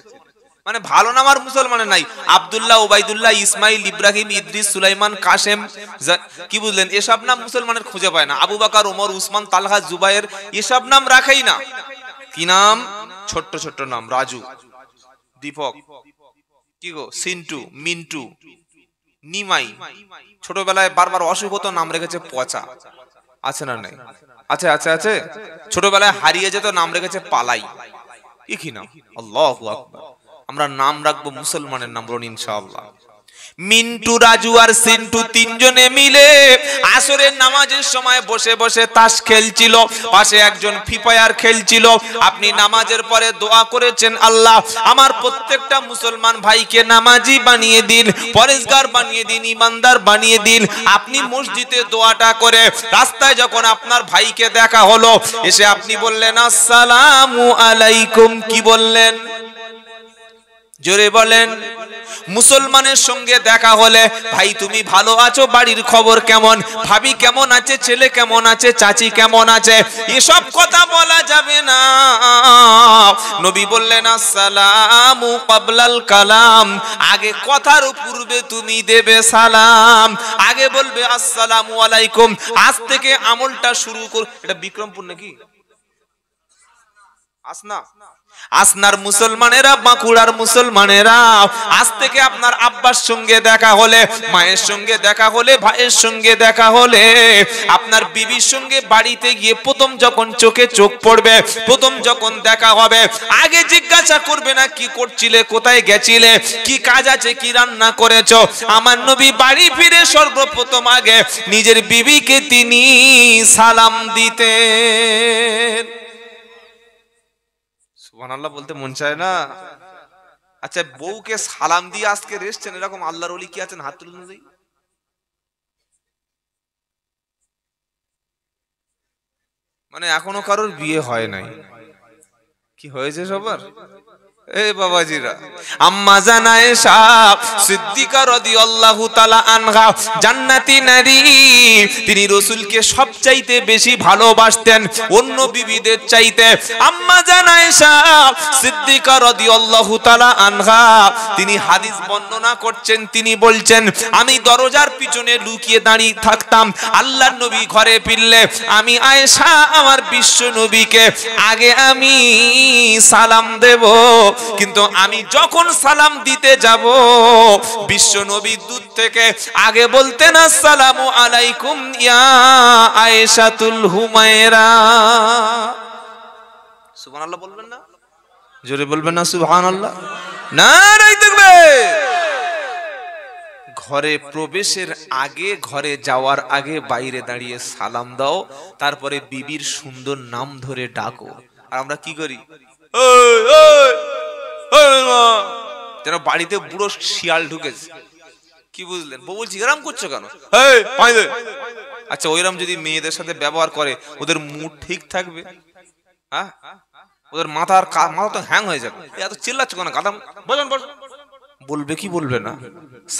মানে ভালো নাম আর মুসলমানের নাই। আব্দুল্লাহ, ওবাইদুল্লাহ, ইসমাইল, ইব্রাহিম, ইদ্রিস, সুলাইমান, কাসেম, কি বুঝলেন, এসব নাম মুসলমানের খুঁজে পায় না। আবু বকর, ওমর, উসমান, তালহা, জুবায়ের, এসব নাম রাখেই না। কি নাম? ছোট্ট ছোট্ট নাম, রাজু, দীপক, কি গো, সিন্টু, মিন্টু, নিমাই। ছোটবেলায় বারবার অসুখ হতো, নাম রেখেছে পচা। আছে না নাই? আছে আছে আছে। ছোটবেলায় হারিয়ে যেত, নাম রেখেছে পালাই। কি নাম? আল্লাহু আকবার। আমরা নাম রাখবো মুসলমানের নাম, বলুন ইনশাআল্লাহ। মিন্টু, রাজু আর সিন্টু তিনজনে মিলে আসরের নামাজের সময় বসে বসে তাস খেলছিল, পাশে একজন ফ্রি ফায়ার খেলছিল। আপনি নামাজের পরে দোয়া করেছেন, আল্লাহ আমার প্রত্যেকটা মুসলমান ভাইকে নামাজি বানিয়ে দিন, পরেজগার বানিয়ে দিন, ইমানদার বানিয়ে দিন। আপনি মসজিদে দোয়াটা করে রাস্তায় যখন আপনার ভাইকে দেখা হলো, এসে আপনি বললেন আসসালামু আলাইকুম। কি বললেন? জোরে বলেন। মুসলমানের সঙ্গে দেখা হলে, ভাই তুমি ভালো আছো, বাড়ির খবর কেমন, ভাবি কেমন আছে, ছেলে কেমন আছে, চাচি কেমন আছে, এসব কথা বলা যাবে না। নবী বললেন আসসালামু ক্বাবলাল কালাম, আগে কথার পূর্বে তুমি দেবে সালাম, আগে বলবে আসসালামু আলাইকুম। আজ থেকে আমলটা শুরু কর। এটা বিক্রমপুর নাকি? আসনা, আসনার মুসলমানেরা, বাঁকুড়ার মুসলমানেরা, আজ থেকে আপনার আব্বার সঙ্গে দেখা হলে, মায়ের সঙ্গে দেখা হলে, ভাইয়ের সঙ্গে দেখা হলে, আপনার বিবির সঙ্গে বাড়িতে গিয়ে প্রথম যখন চোখে চোখ পড়বে, প্রথম যখন দেখা হবে, আগে জিজ্ঞাসা করবে না কি করছিলে, কোথায় গেছিলে, কি কাজ আছে, কি রান্না করেছো। আমার নবী বাড়ি ফিরে সর্বপ্রথম আগে নিজের বিবিকে তিনি সালাম দিতেন। সুবহানাল্লাহ বলতে মন চায় না? আচ্ছা, বউকে সালাম দিয়ে আজকে রেস্টেন, এরকম আল্লাহর ওলি কি আছেন? হাত তুলে দেই। মানে এখনো কারোর বিয়ে হয় নাই, কি হয়েছে সবার? এই বাবাজিরা, আম্মা জান আয়েশা সিদ্দিকা রাদিয়াল্লাহু তাআলা আনহা জান্নাতি নারী, তিনি রাসূলকে সবচাইতে বেশি ভালোবাসতেন অন্য বিবিদের চাইতে। আম্মা জান আয়েশা সিদ্দিকা রাদিয়াল্লাহু তাআলা আনহা তিনি হাদিস বর্ণনা করছেন, তিনি বলছেন আমি দরজার পিছনে লুকিয়ে দাঁড়িয়ে থাকতাম, আল্লাহর নবী ঘরে ফিরলে আমি আয়েশা আমার বিশ্ব নবীকে আগে আমি সালাম দেব, কিন্তু আমি যখন সালাম দিতে যাব বিশ্ব নবী দূর থেকে আগে বলতেন আসসালামু আলাইকুম ইয়া আয়েশাতুল হুমায়রা। সুবহানাল্লাহ বলবেন না? জোরে বলবেন না সুবহানাল্লাহ? নারায়ে তাকবীর। ঘরে প্রবেশের আগে, ঘরে যাওয়ার আগে বাইরে দাঁড়িয়ে সালাম দাও, তারপরে বিবির সুন্দর নাম ধরে ডাকো। আর আমরা কি করি? যেন বাড়িতে বুড়ো শিয়াল ঢুকেছে। কি বুঝলেন? বউ বলছি এরম করছো কেন? আচ্ছা, ওইরকম যদি মেয়েদের সাথে ব্যবহার করে, ওদের মুড ঠিক থাকবে? হ্যাঁ, ওদের মাথা তো হ্যাং হয়ে যাবে। এত চিল্লাচ্ছ কেন? গাধা বলবে কি বলবে না?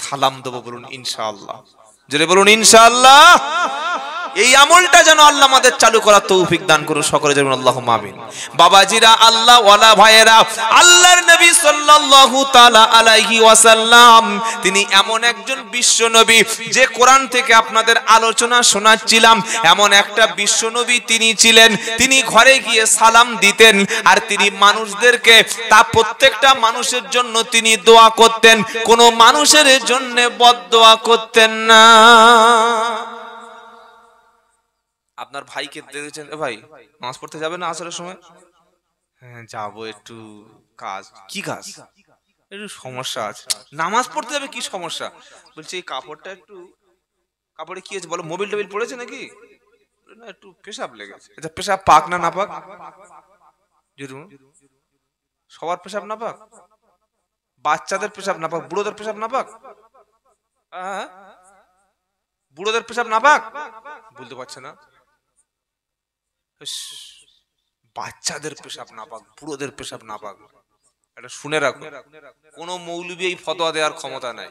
সালাম দেবো, বলুন ইনশাআল্লাহ। জোরে বলুন ইনশাআল্লাহ। এই আমলটা যেন আল্লাহ আমাদের চালু করার তৌফিক দান করুন, সকলে যেন আল্লাহুম্মা আমিন। বাবাজিরা, আল্লাহ ওয়ালা ভাইয়েরা, আল্লাহর নবী সাল্লাল্লাহু সাল্লাল্লাহু তাআলা আলাইহি ওয়াসাল্লাম তিনি এমন একজন বিশ্ব নবী, যে কোরআন থেকে আপনাদের আলোচনা শোনাচ্ছিলাম, এমন একটা বিশ্ব নবী তিনি ছিলেন। তিনি ঘরে গিয়ে সালাম দিতেন, আর তিনি মানুষদেরকে তা প্রত্যেকটা মানুষের জন্য তিনি দোয়া করতেন, কোনো মানুষের জন্য বদদোয়া করতেন না। আপনার ভাইকে দেখেছেন, ভাই নামাজ পড়তে যাবে না আসরের সময়? হ্যাঁ যাবো, একটু কাজ। কি কাজ? একটু সমস্যা আছে। নামাজ পড়তে যাবে, কি সমস্যা? বলছে এই কাপড়টা একটু, কাপড়ে কি আছে বলো, মোবিল টোবিল পড়েছে নাকি? না একটু পেশাব লেগেছে। আচ্ছা পেশাব পাক না নাপাক? সবার পেশাব নাপাক? বাচ্চাদের পেশাব নাপাক, বুড়োদের পেশাব নাপাক? বুড়োদের পেশাব নাপাক? বলতে পারছে না। বাচ্চাদের পেশাব নাপাক, বুড়োদের পেশাব নাপাক, এটা শুনে রাখুন। কোন মৌলবী এই ফতোয়া দেওয়ার ক্ষমতা নাই।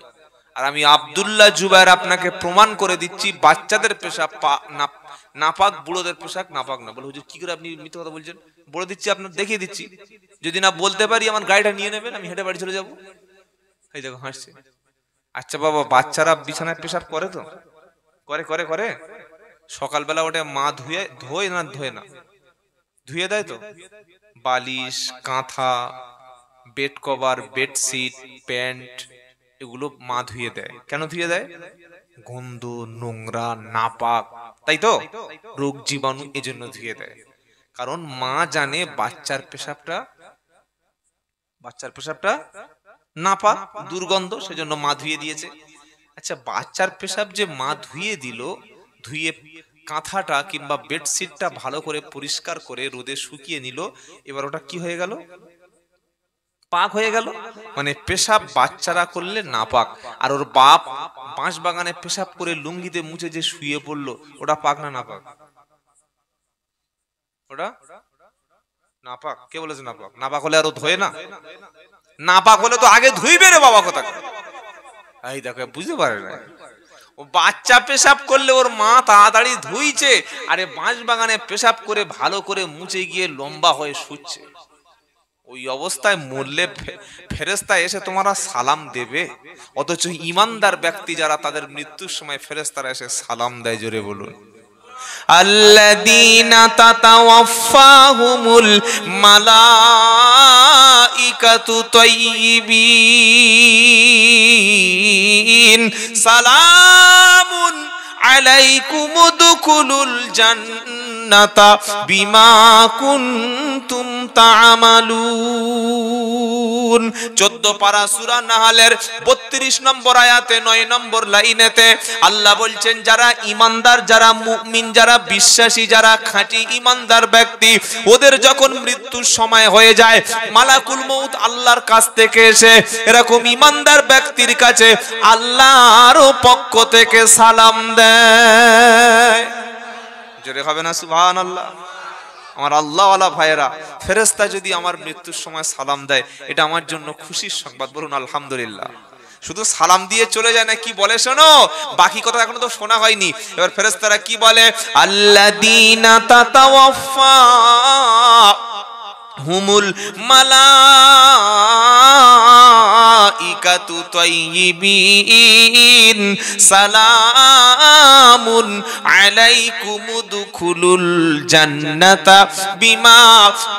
আর আমি আব্দুল্লাহ জুবায়ের আপনাকে প্রমাণ করে দিচ্ছি, বাচ্চাদের পেশাব নাপাক, বুড়োদের পেশাব নাপাক না। বলে হুজুর কি করে আপনি মিথ্যা কথা বলছেন? বলে দিচ্ছি, আপনার দেখিয়ে দিচ্ছি। যদি না বলতে পারি আমার গাড়িটা নিয়ে নেবেন, আমি হেঁটে বাড়ি চলে যাবো। এই দেখো হাসছে। আচ্ছা বাবা, বাচ্চারা বিছানায় পেশাব করে তো? করে করে করে। সকালবেলা ওটা মা ধোয় না ধুয়ে দেয় তো? বালিশ, কাঁথা, বেড কভার, বেডশিট, প্যান্ট, এগুলো মা ধুয়ে দেয়। কেন ধুয়ে দেয়? গন্ধ, নোংরা, নাপাক, তাই তো? রোগ জীবাণু, এজন্য ধুয়ে দেয়। কারণ মা জানে বাচ্চার পেশাবটা নাপাক, দুর্গন্ধ, সেজন্য মা ধুয়ে দিয়েছে। আচ্ছা বাচ্চার পেশাব যে মা ধুয়ে দিল, ধুয়ে কাঁথাটা কিংবা বেডশিটটা ভালো করে পরিষ্কার করে রোদে শুকিয়ে নিল, এবার ওটা কি হয়ে গেল? পাক হয়ে গেল। মানে পেশাব বাচ্চারা করলে নাপাক, আর ওর বাপ বাঁশ বাগানে পেশাব করে লুঙ্গিতে মুছে যে শুয়ে পড়লো, ওটা পাক না নাপাক? ওটা নাপাক। কে বলেছে নাপাক? নাপাক হলে আর ও ধোয় না? নাপাক হলে তো আগে ধুইবে রে বাবা, কথা এই দেখো বুঝতে পারে না। ও বাচ্চা পেশাব করলে ওর মা তাড়াতাড়ি ধুইছে, আরে বাঁশ বাগানে পেশাব করে ভালো করে মুছে গিয়ে লম্বা হয়ে শুচ্ছে। ওই অবস্থায় মরলে ফেরেশতা এসে তোমারা সালাম দেবে, অথচ ইমানদার ব্যক্তি যারা, তাদের মৃত্যুর সময় ফেরেশতারা এসে সালাম দেয়। জোরে বলুন আল্লাযীনা তাতাওয়াফাহুমুল মালাইকাতু তাইয়্যিবিন সালামুন আলাইকুম উদখুলুল জান্নাতা বিমা কুনতুম তা'মালুন। 14 পারা সূরা নাহলের 32 নম্বর আয়াতে 9 নম্বর লাইনেতে আল্লাহ বলছেন, যারা ইমানদার, যারা মুমিন, যারা বিশ্বাসী, যারা খাঁটি ইমানদার ব্যক্তি, ওদের যখন মৃত্যুর সময় হয়ে যায়, মালাকুল মউত আল্লাহর কাছ থেকে এসে এরকম ইমানদার ব্যক্তির কাছে আল্লাহর পক্ষ থেকে সালাম দেয়। জোরে হবে না সুবহানাল্লাহ? আমার আল্লাহওয়ালা ভাইয়েরা, ফেরেশতা যদি আমার মৃত্যুর সময় সালাম দেয়, এটা আমার জন্য খুশির সংবাদ। বলুন আলহামদুলিল্লাহ। শুধু সালাম দিয়ে চলে যায় না, কি বলে শোনো, বাকি কথা এখনো তো শোনা হয়নি। এবার ফেরেশতারা কি বলে? আল্লাযীনা তাতাওয়াফাহুমুল মালাইকাতু তাইয়্যিবিন সালামুন আলাইকুম উদখুলুল জান্নাতা বিমা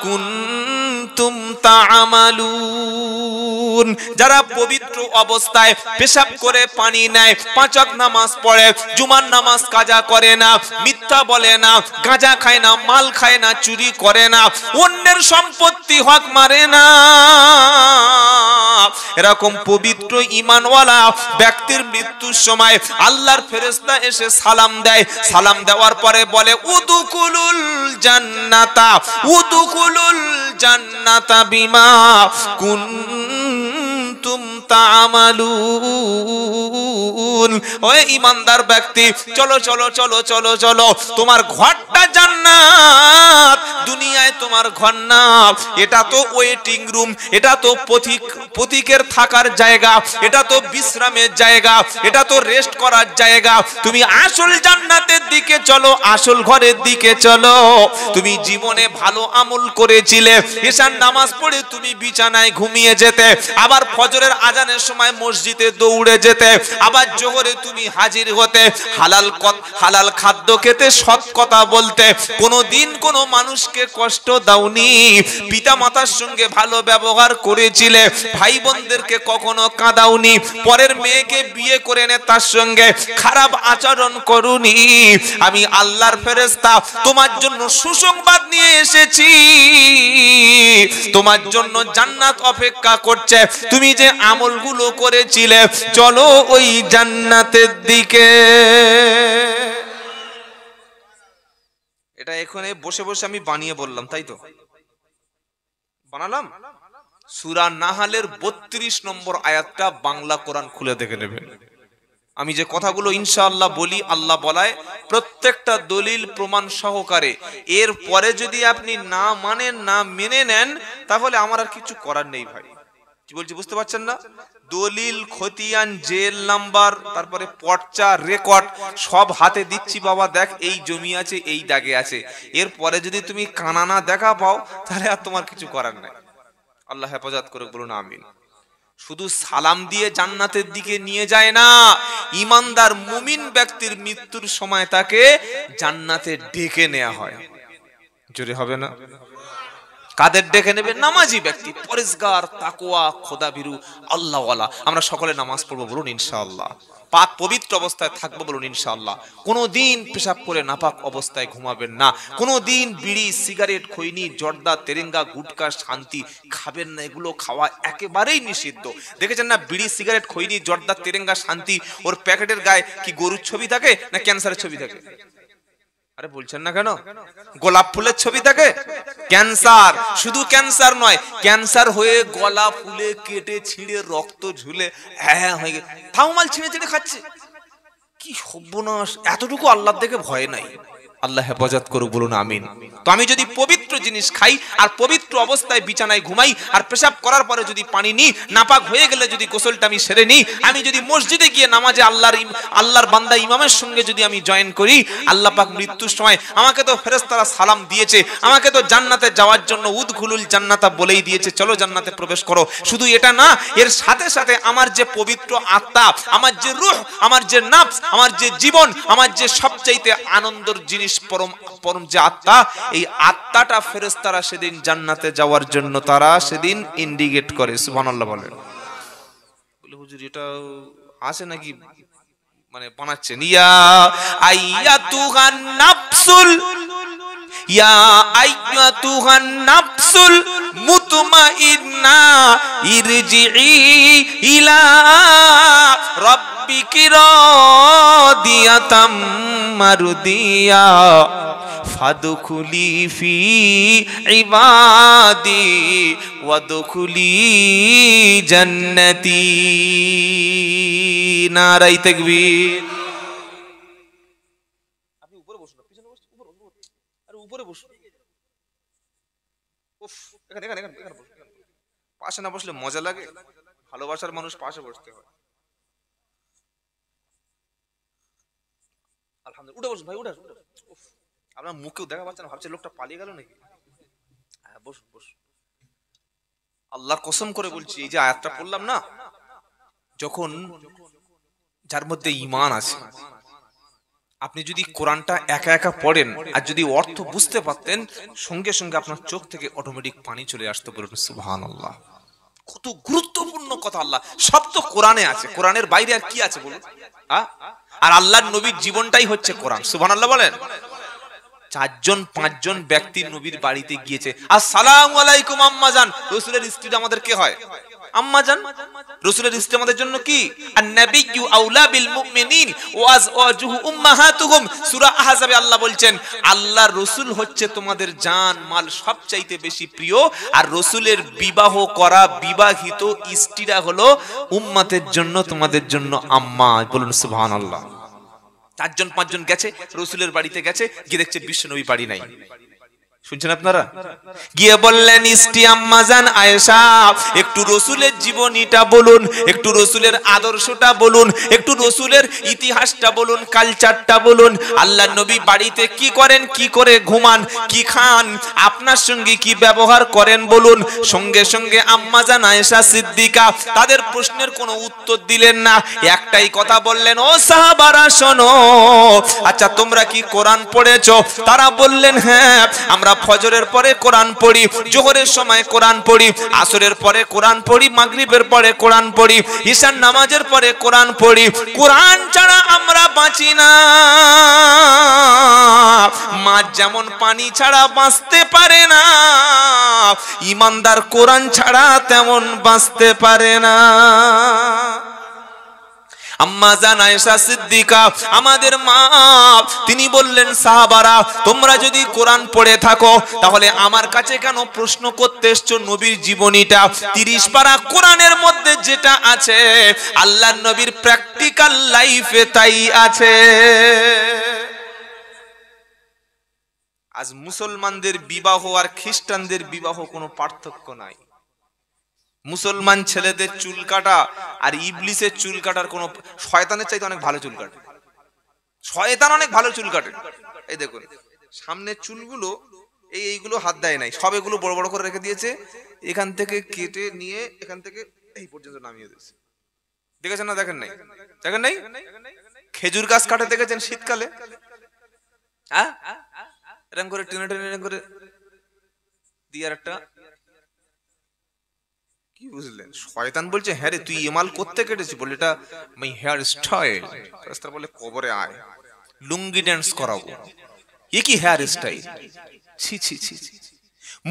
কুনতুম তা'মালুন। যারা পবিত্র অবস্থায় পেশাব করে পানি নেয়, 5 ওয়াক্ত নামাজ পড়ে, জুমার নামাজ কাজা করে না, মিথ্যা বলে না, গাঁজা খায় না, মাল খায় না, চুরি করে না, অন্যের সম্পত্তি হক মারে না, এরকম পবিত্র ঈমানওয়ালা ব্যক্তির মৃত্যুর সময় আল্লাহর ফেরেশতা এসে সালাম দেয়। সালাম দেওয়ার পরে বলে উদখুলুল জান্নাতা, উদখুলুল জান্নাতা বিমা কুনতুম তা'মালুন। ওই ঈমানদার ব্যক্তি, চলো চলো চলো চলো চলো, তোমার ঘরটা জান্নাত, দুনিয়ায় তোমার ঘর না, এটা তো ওয়েটিং রুম, এটা তো পথিকের থাকার জায়গা, এটা তো বিশ্রামের জায়গা, এটা তো রেস্ট করার জায়গা। তুমি আসল জান্নাতের দিকে চলো, আসল ঘরের দিকে চলো। তুমি জীবনে ভালো আমল করেছিলে, ঈশার নামাজ পড়ে তুমি বিছানায় ঘুমিয়ে যেতে, আবার ফজরের আজানের সময় মসজিদে দৌড়ে যেতে, আবার জোহরে তুমি হাজির হতে, হালাল খাদ্য খেতে, সৎ কথা বলতে, কোনোদিন কোনো মানুষকে কষ্ট দাওনি, পিতা মাতার সঙ্গে ভালো ব্যবহার করেছিলে, ভাই বোনদেরকে কখনো কাঁদাওনি, পরের মেয়েকে বিয়ে করে এনে তার সঙ্গে খারাপ আচরণ করুনি। আমি আল্লাহর ফেরেশতা তোমার জন্য সুসংবাদ নিয়ে এসেছি, তোমার জন্য জান্নাত অপেক্ষা করছে। তুমি যে আমলগুলো করেছিলে, চলো ওই জান্নাতের দিকে। এটা এখানে বসে বসে আমি বানিয়ে বললাম, তাই তো বানালাম। সূরা নাহালের 32 নম্বর আয়াতটা বাংলা কোরআন খুলে দেখে নেবেন। আমি যে কথাগুলো ইনশাআল্লাহ বলি, আল্লাহ বলায় প্রত্যেকটা দলিল প্রমাণ সহকারে। এর পরে যদি আপনি না মানেন, না মেনে নেন, তাহলে আমার আর কিছু করার নেই ভাই। কি বলছি বুঝতে পারছেন না? দলিল, খতিয়ান, জেল নাম্বার, তারপরে পর্চা, রেকর্ড সব হাতে দিচ্ছি, বাবা দেখ এই জমি আছে, এই দাগে আছে। এর পরে যদি তুমি কানানা দেখা পাও, তাহলে আর তোমার কিছু করার নাই। আল্লাহ হেফাজত করে, বলুন আমিন। শুধু সালাম দিয়ে জান্নাতের দিকে নিয়ে যায় না, ঈমানদার মুমিন ব্যক্তির মৃত্যুর সময় তাকে জান্নাতে ডেকে নেওয়া হয়। জোরে হবে না? কাদের ডেকে নেবে? নামাজি ব্যক্তি, পরেজগার, তাকওয়া, খোদাভীরু, আল্লাহওয়ালা। আমরা সকলে নামাজ পড়বো, বলুন ইনশাআল্লাহ। পাক পবিত্র অবস্থায় থাকবো, বলুন ইনশাআল্লাহ। কোনোদিন পেশাব করে নাপাক অবস্থায় ঘুমাবেন না। কোনোদিন বিড়ি, সিগারেট, খৈনি, জর্দা, তেরেঙ্গা, গুটকা, শান্তি খাবেন না। এগুলো খাওয়া একেবারেই নিষিদ্ধ। দেখেছেন না, বিড়ি, সিগারেট, খৈনি, জর্দা, তেরেঙ্গা, শান্তি, ওর প্যাকেটের গায়ে কি গরুর ছবি থাকে না ক্যান্সারের ছবি থাকে? আরে বলছেন না কেন? গোলাপ ফুলের ছবি থাকে। ক্যান্সার, শুধু ক্যান্সার নয়, ক্যান্সার হয়ে গলা ফুলে, কেটে ছিঁড়ে, রক্ত ঝুলে হ্যাঁ হয়ে গেছে, থাউমাল ছিঁড়ে ছিঁড়ে খাচ্ছে। কি সর্বনাশ! এতটুকু আল্লাহর দেখে ভয় নাই। আল্লাহ হেফাজত করুক, বলুন আমিন। তো আমি যদি পবিত্র জিনিস খাই আর পবিত্র অবস্থায় বিছানায় ঘুমাই, আর পেশাব করার পরে যদি পানি নিই, নাপাক হয়ে গেলে যদি গোসলটা আমি সেরে নিই, আমি যদি মসজিদে গিয়ে নামাজে আল্লাহর বান্দা ইমামের সঙ্গে যদি আমি জয়েন করি, আল্লাহ পাক মৃত্যুর সময় আমাকে তো ফেরেশতারা সালাম দিয়েছে, আমাকে তো জান্নাতে যাওয়ার জন্য উদখুলুল জান্নাতা বলেই দিয়েছে, চলো জান্নাতে প্রবেশ করো। শুধু এটা না, এর সাথে সাথে আমার যে পবিত্র আত্মা, আমার যে রূহ, আমার যে নাফস, আমার যে জীবন, আমার যে সবচাইতে আনন্দের জিনিস, পরম যে আত্মা, এই আত্মাটা ফেরেশতারা সেদিন জান্নাতে যাওয়ার জন্য তারা সেদিন ইন্ডিকেট করে। সুবহানাল্লাহ বলেন। বলে হুজুর এটা আছে নাকি, মানে বানাচ্ছেন? ইয়া আইয়াতুহান নাফসুল, ইয়া আইয়াতুহান নাফসুল মুতমাইন্না ইরজিই ইলা রাব্বিকি রাদিয়াতাম মারদিয়া ফাদখুলি ফি ইবাদি ওয়াদখুলি জান্নাতি। নারায়ে তাকবীর। আপনি উপরে বসুন, পিছনে বসুন, আরে উপরে বসুন। উফ, এখানে বসুন। পাশে না বসলে মজা লাগে? ভালোবাসার মানুষ পাশে বসতে হয়। আলহামদুলিল্লাহ। উঠে বসুন ভাই, উঠে। আপনার মুখেও দেখা পাচ্ছে না, ভাবছে লোকটা পালিয়ে গেল নাকি? হ্যাঁ বসুন বসুন। আল্লাহর কসম করে বলছি, এই যে আয়াতটা পড়লাম না, যখন যার মধ্যে ঈমান আছে, আপনি যদি কোরআনটা একা একা পড়েন আর যদি অর্থ বুঝতে পারতেন, সঙ্গে সঙ্গে আপনার চোখ থেকে অটোমেটিক পানি চলে আসতো। বলুন সুবহানাল্লাহ। কত গুরুত্বপূর্ণ কথা! আল্লাহ সব তো কোরআনে আছে, কোরআনের বাইরে আর কি আছে বলুন? আর আল্লাহর নবীর জীবনটাই হচ্ছে কোরআন। সুবহানাল্লাহ বলেন। 4-5 ব্যক্তি নবীর বাড়িতে গিয়েছে, আসসালামু আলাইকুম আম্মাজান। রাসূলের স্ত্রী আমাদের কে হয়? আম্মাজান। রাসূলের স্ত্রী আমাদের জন্য কি? আন-নাবিয়্যু আউলা বিল মুমিনিন ওয়া আজওয়াজুহু উম্মাহাতুহুম। সূরা আহজাবে আল্লাহ বলছেন আল্লাহর রাসূল হচ্ছে তোমাদের জান মাল সবচাইতে বেশি প্রিয়, আর রাসূলের বিবাহ করা বিবাহিত স্ত্রীরা হলো উম্মতের জন্য তোমাদের জন্য আম্মা। বলুন সুবহানাল্লাহ। 4 জন 5 জন গেছে রাসূলের বাড়িতে, গেছে গিয়ে দেখছে বিশ্বনবী বাড়ি নাই। শুনছেন আপনারা? গিয়ে বললেন স্ত্রী আম্মাজান আয়েশা একটু রাসূলের জীবনীটা বলুন, একটু রাসূলের আদর্শটা বলুন, একটু রাসূলের ইতিহাসটা বলুন, কালচারটা বলুন। আল্লাহর নবী বাড়িতে কি করেন, কি করে ঘুমান, কি খান, আপনার সঙ্গে কি ব্যবহার করেন বলুন। সঙ্গে সঙ্গে আম্মাজান আয়েশা সিদ্দিকা তাদের প্রশ্নের কোনো উত্তর দিলেন না, একটাই কথা বললেন, ও সাহাবারা শোনো, আচ্ছা তোমরা কি কোরআন পড়েছো? তারা বললেন হ্যাঁ, আমরা ফজরের পরে কোরআন পড়ি, জোহরের সময় কোরআন পড়ি, আসরের পরে কোরআন পড়ি, মাগরিবের পরে কোরআন পড়ি, ঈশার নামাজের পরে কোরআন পড়ি। কোরআন ছাড়া আমরা বাঁচি না। মাছ যেমন পানি ছাড়া বাঁচতে পারে না, ঈমানদার কোরআন ছাড়া তেমন বাঁচতে পারে না। আম্মাজান আয়েশা সিদ্দিকা আমাদের মা, তিনি বললেন সাহাবারা তোমরা যদি কোরআন পড়ে থাকো তাহলে আমার কাছে কেন প্রশ্ন করতে এসছো? নবীর জীবনীটা 30 পারা কোরআনের মধ্যে যেটা আছে আল্লাহর নবীর প্র্যাকটিক্যাল লাইফে তাই আছে। আজ মুসলমানদের বিবাহ আর খ্রিস্টানদের বিবাহ কোনো পার্থক্য নাই। মুসলমান ছেলেদের চুল কাটা আর ইবলিসের চুল কাটার কোনো, শয়তানের চাইতে অনেক ভালো চুল কাটে। শয়তান অনেক ভালো চুল কাটে। এই দেখুন সামনের চুলগুলো এইগুলো হাত দেয় নাই, সব এগুলো বড় বড় করে রেখে দিয়েছে, এখান থেকে কেটে নিয়ে এখান থেকে এই পর্যন্ত নামিয়ে দিয়েছে। দেখেছেন না? দেখেন নাই? দেখেন নাই? খেজুর গাছ কাটে দেখেছেন শীতকালে? হ্যাঁ, এরকম করে টেনে টেনে এরকম করে দিয়ে আর একটা কি বুঝলেন? শয়তান বলছে হ্যাঁ রে তুই এমাল করতে কেটেছি, বলে এটা মাই হেয়ার স্টাইল। রাস্তা বলে কবরে আয় লুঙ্গি ড্যান্স করাবো, এ কি হেয়ার স্টাইল? ছি ছি ছি।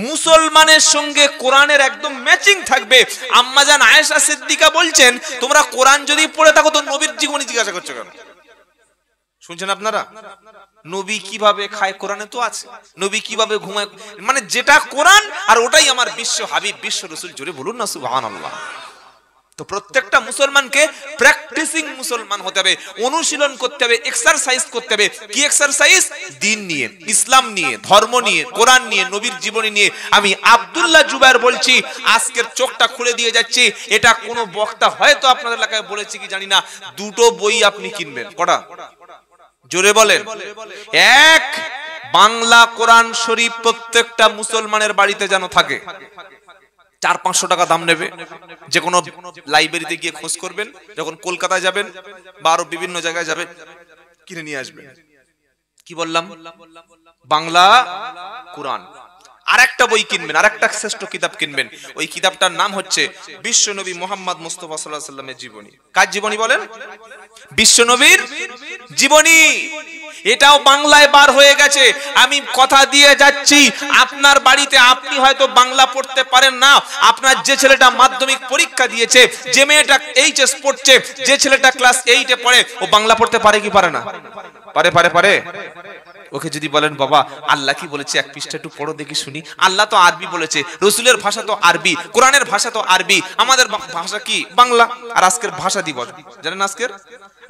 মুসলমানের সঙ্গে কোরআনের একদম ম্যাচিং থাকবে। আম্মাজান আয়েশা সিদ্দিকা বলছেন তোমরা কোরআন যদি পড়ে থাকো তো নবীর জীবনী জিজ্ঞাসা করছো কেন? শুনছেন আপনারা? নবী কিভাবে খায় কোরআনে তো আছে, নবী কিভাবে ঘুমায়, মানে যেটা কোরআন আর ওটাই আমার বিশ্ব হাবিব বিশ্ব রাসূল। জোরে বলুন না সুবহানাল্লাহ। তো প্রত্যেকটা মুসলমানকে প্র্যাকটিসিং মুসলমান হতে হবে, অনুশীলন করতে হবে, এক্সারসাইজ করতে হবে। কি এক্সারসাইজ? দিন নিয়ে, ইসলাম নিয়ে, ধর্ম নিয়ে, কোরআন নিয়ে, নবীর জীবনী নিয়ে। আমি আব্দুল্লাহ জুবায়ের বলছি, আজকের চোখটা খুলে দিয়ে যাচ্ছি, এটা কোনো বক্তা হয়তো আপনাদের এলাকায় বলেছি কি জানি না, 2টো বই আপনি কিনবেন। কটা? জোরে বলেন। এক, বাংলা কোরআন শরীফ প্রত্যেকটা মুসলমানের বাড়িতে যেন থাকে। 400-500 টাকা দাম নেবে। যে কোনো লাইব্রেরিতে গিয়ে খোঁজ করবেন, যখন কলকাতায় যাবেন বা আরো বিভিন্ন জায়গায় যাবেন, কিনে নিয়ে আসবেন। কি বললাম? বাংলা কোরআন। আরেকটা বই কিনবেন, আরেকটা শ্রেষ্ঠ কিতাব কিনবেন। ওই কিতাবটার নাম হচ্ছে বিশ্বনবী মুহাম্মদ মুস্তাফা সাল্লাল্লাহু আলাইহি ওয়াসাল্লামের জীবনী। কার জীবনী বলেন? বিশ্বনবীর জীবনী। এটাও বাংলায় বার হয়ে গেছে। আমি কথা দিয়ে যাচ্ছি, আপনার বাড়িতে আপনি হয়তো বাংলা পড়তে পারেন না, আপনার যে ছেলেটা মাধ্যমিক পরীক্ষা দিয়েছে, যে মেয়েটা এইচএস পড়ছে, যে ছেলেটা ক্লাস 8-এ পড়ে, ও বাংলা পড়তে পারে কি পারে না? পারে পারে পারে। ওকে যদি বলেন বাবা আল্লাহ কি বলেছে এক পৃষ্ঠা একটু পড়ো দেখি শুনি, আল্লাহ তো আরবি বলেছে, রাসূলের ভাষা তো আরবি, কোরআনের ভাষা তো আরবি, আমাদের ভাষা কি? বাংলা। আর আজকের ভাষা দিবস জানেন?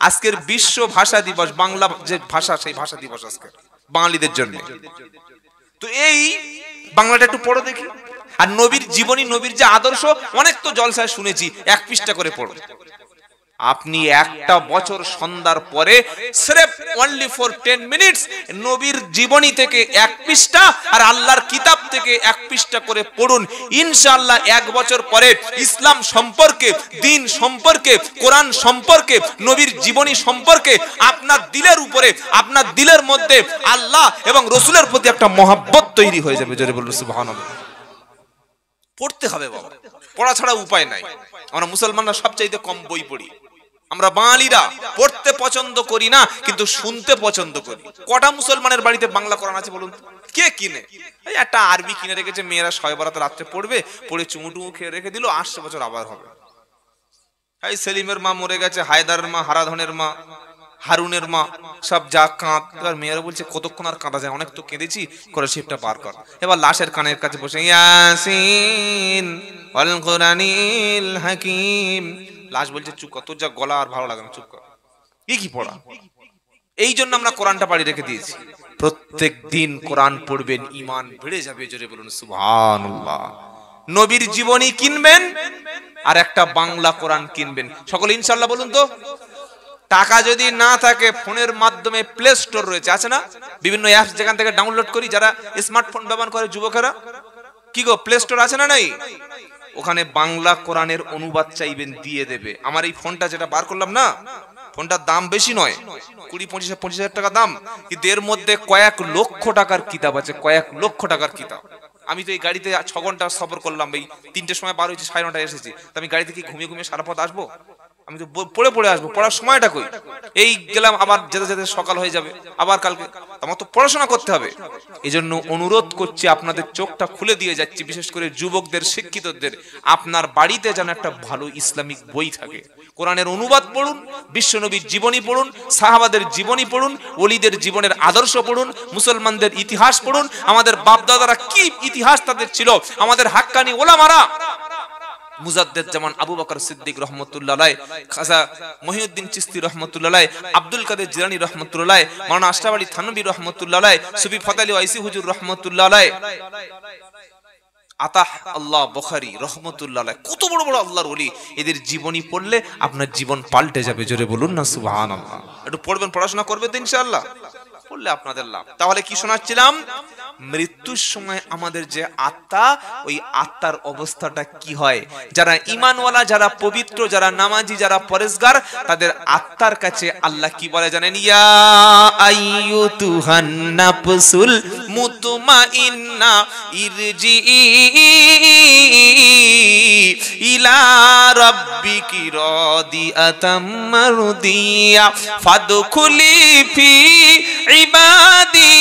আজকের বিশ্ব ভাষা দিবস, বাংলা যে ভাষা সেই ভাষা দিবস আজকে বাঙালিদের জন্য। তো এই বাংলাটা একটু পড়ো দেখি। আর নবীর জীবনী, নবীর যে আদর্শ, অনেক তো জলসায় শুনেছি, 1 পৃষ্ঠা করে পড়ো। আপনি একটা বছর সন্ধ্যার পরে সির্ফ অনলি ফর 10 মিনিটস নবীর জীবনী থেকে 1 পৃষ্ঠা আর আল্লাহর কিতাব থেকে 1 পৃষ্ঠা করে পড়ুন। ইনশাআল্লাহ 1 বছর পরে ইসলাম সম্পর্কে, দ্বীন সম্পর্কে, কোরআন সম্পর্কে, নবীর জীবনী সম্পর্কে আপনার দিলের উপরে, আপনার দিলের মধ্যে আল্লাহ এবং রাসূলের প্রতি একটা মহব্বত তৈরি হয়ে যাবে। জোরে বলুন সুবহানাল্লাহ। পড়তে হবে বাবা, পড়া ছাড়া উপায় নাই। আমরা মুসলমানরা সবচাইতে কম বই পড়ি। আমরা বাঙালিরা পড়তে পছন্দ করি না, কিন্তু শুনতে পছন্দ করি। কটা মুসলমানের বাড়িতে বাংলা কোরআন আছে বলুন? কে কিনে? এই একটা আরবি কিনে রেখেছে, মেয়েরা শবে বরাতে রাত্রে পড়বে, পড়ে চুমুটুমু খেয়ে রেখে দিল, ৮০ বছর আবার হবে। এই সেলিমের মা মরে গেছে, হায়দারের মা, হারাধনের মা, হারুনের মা, সব যা কাঁদ। এবার মেয়েরা বলছে কতক্ষণ আর কাঁদা যায়, অনেক তো কেঁদেছি, করে শিবটা পার কর। এবার লাশের কানের কাছে বসে ইয়াসিন ওয়াল কুরআনিল হাকিম। লাশ বলছে চুপ কর, তোর যা গলা আর ভালো লাগে না, চুপ কর। কি পড়া? এই জন্য আমরা কোরআনটা বাড়ি রেখে দিয়েছি। প্রত্যেক দিন কোরআন পড়বেন, ঈমান বেড়ে যাবে। জোরে বলুন সুবহানাল্লাহ। নবীর জীবনী কিনবেন আর একটা বাংলা কোরআন কিনবেন। সকলে ইনশাআল্লাহ বলুন তো। টাকা যদি না থাকে, ফোনের মাধ্যমে প্লে স্টোর রয়েছে, আছে না? বিভিন্ন অ্যাপস যেখান থেকে ডাউনলোড করি, যারা স্মার্টফোন ব্যবহার করে যুবকেরা, কি গো প্লে স্টোর আছে না নাই? ওখানে বাংলা কোরআনের অনুবাদ চাইবেন, দিয়ে দেবে। আমার এই ফোনটা যেটা বার করলাম না, ফোনটার দাম বেশি নয়, 20-25 হাজার টাকা দাম, কিন্তু এর মধ্যে কয়েক লক্ষ টাকার কিতাব আছে, কয়েক লক্ষ টাকার কিতাব। আমি তো এই গাড়িতে 6 ঘন্টা সফর করলাম, এই 3টের সময় বার হয়েছি, 9:30টায় এসেছি। তো আমি গাড়িতে কি ঘুমিয়ে ঘুমিয়ে সারা পথ আসবো? আমি তো পড়ে আসবো। পড়ার সময়টা কই? এই গেলাম, আবার যেতে যেতে সকাল হয়ে যাবে, আবার কালকে আমার তো পড়াশোনা করতে হবে। এই জন্য অনুরোধ করছি, আপনাদের চোখটা খুলে দিয়ে যাচ্ছি, বিশেষ করে যুবকদের, শিক্ষিতদের, আপনার বাড়িতে যেন একটা ভালো ইসলামিক বই থাকে। কোরআনের অনুবাদ পড়ুন, বিশ্বনবীর জীবনী পড়ুন, সাহাবাদের জীবনী পড়ুন, ওলিদের জীবনের আদর্শ পড়ুন, মুসলমানদের ইতিহাস পড়ুন, আমাদের বাপদাদারা কি ইতিহাস তাদের ছিল, আমাদের হাক্কানি ওলামারা, মুজাদ্দেদ যেমন আবু বকর সিদ্দিক রহমতুল্লাহ আলাইহি, খাজা মহিউদ্দিন চিশতি রহমতুল্লাহ আলাইহি, আব্দুল কাদের জিলানী রহমতুল্লাহ আলাইহি, মাওলানা আশরাফ আলী থানভী রহমতুল্লাহ আলাইহি, সুফি ফতেহ আলী ওয়াইসি হুজুর রহমতুল্লাহ আলাইহি, আতাহ আল্লাহ বুখারী রহমতুল্লাহ আলাইহি, কত বড় বড় আল্লাহর ওলি। এদের জীবনী পড়লে আপনার জীবন পাল্টে যাবে। জোরে বলুন না সুবহানাল্লাহ। একটু পড়বেন, পড়াশোনা করবেন তো ইনশাআল্লাহ, পড়লে আপনাদের লাভ। তাহলে কি শোনাচ্ছিলাম? মৃত্যুর সময় আমাদের যে আত্মা, ওই আত্মার অবস্থাটা কি হয়? যারা ঈমানওয়ালা, যারা পবিত্র, যারা নামাজি, যারা পরেজগার, তাদের আত্মার কাছে আল্লাহ কি বলে জানেন? ইয়া আইয়ুতুহান নাফসুল মুতমাইন্না ইরজিই ইলা রাব্বিকি রাদিয়াতাম মারদিয়া ফাদখুলি ফি ইবাদি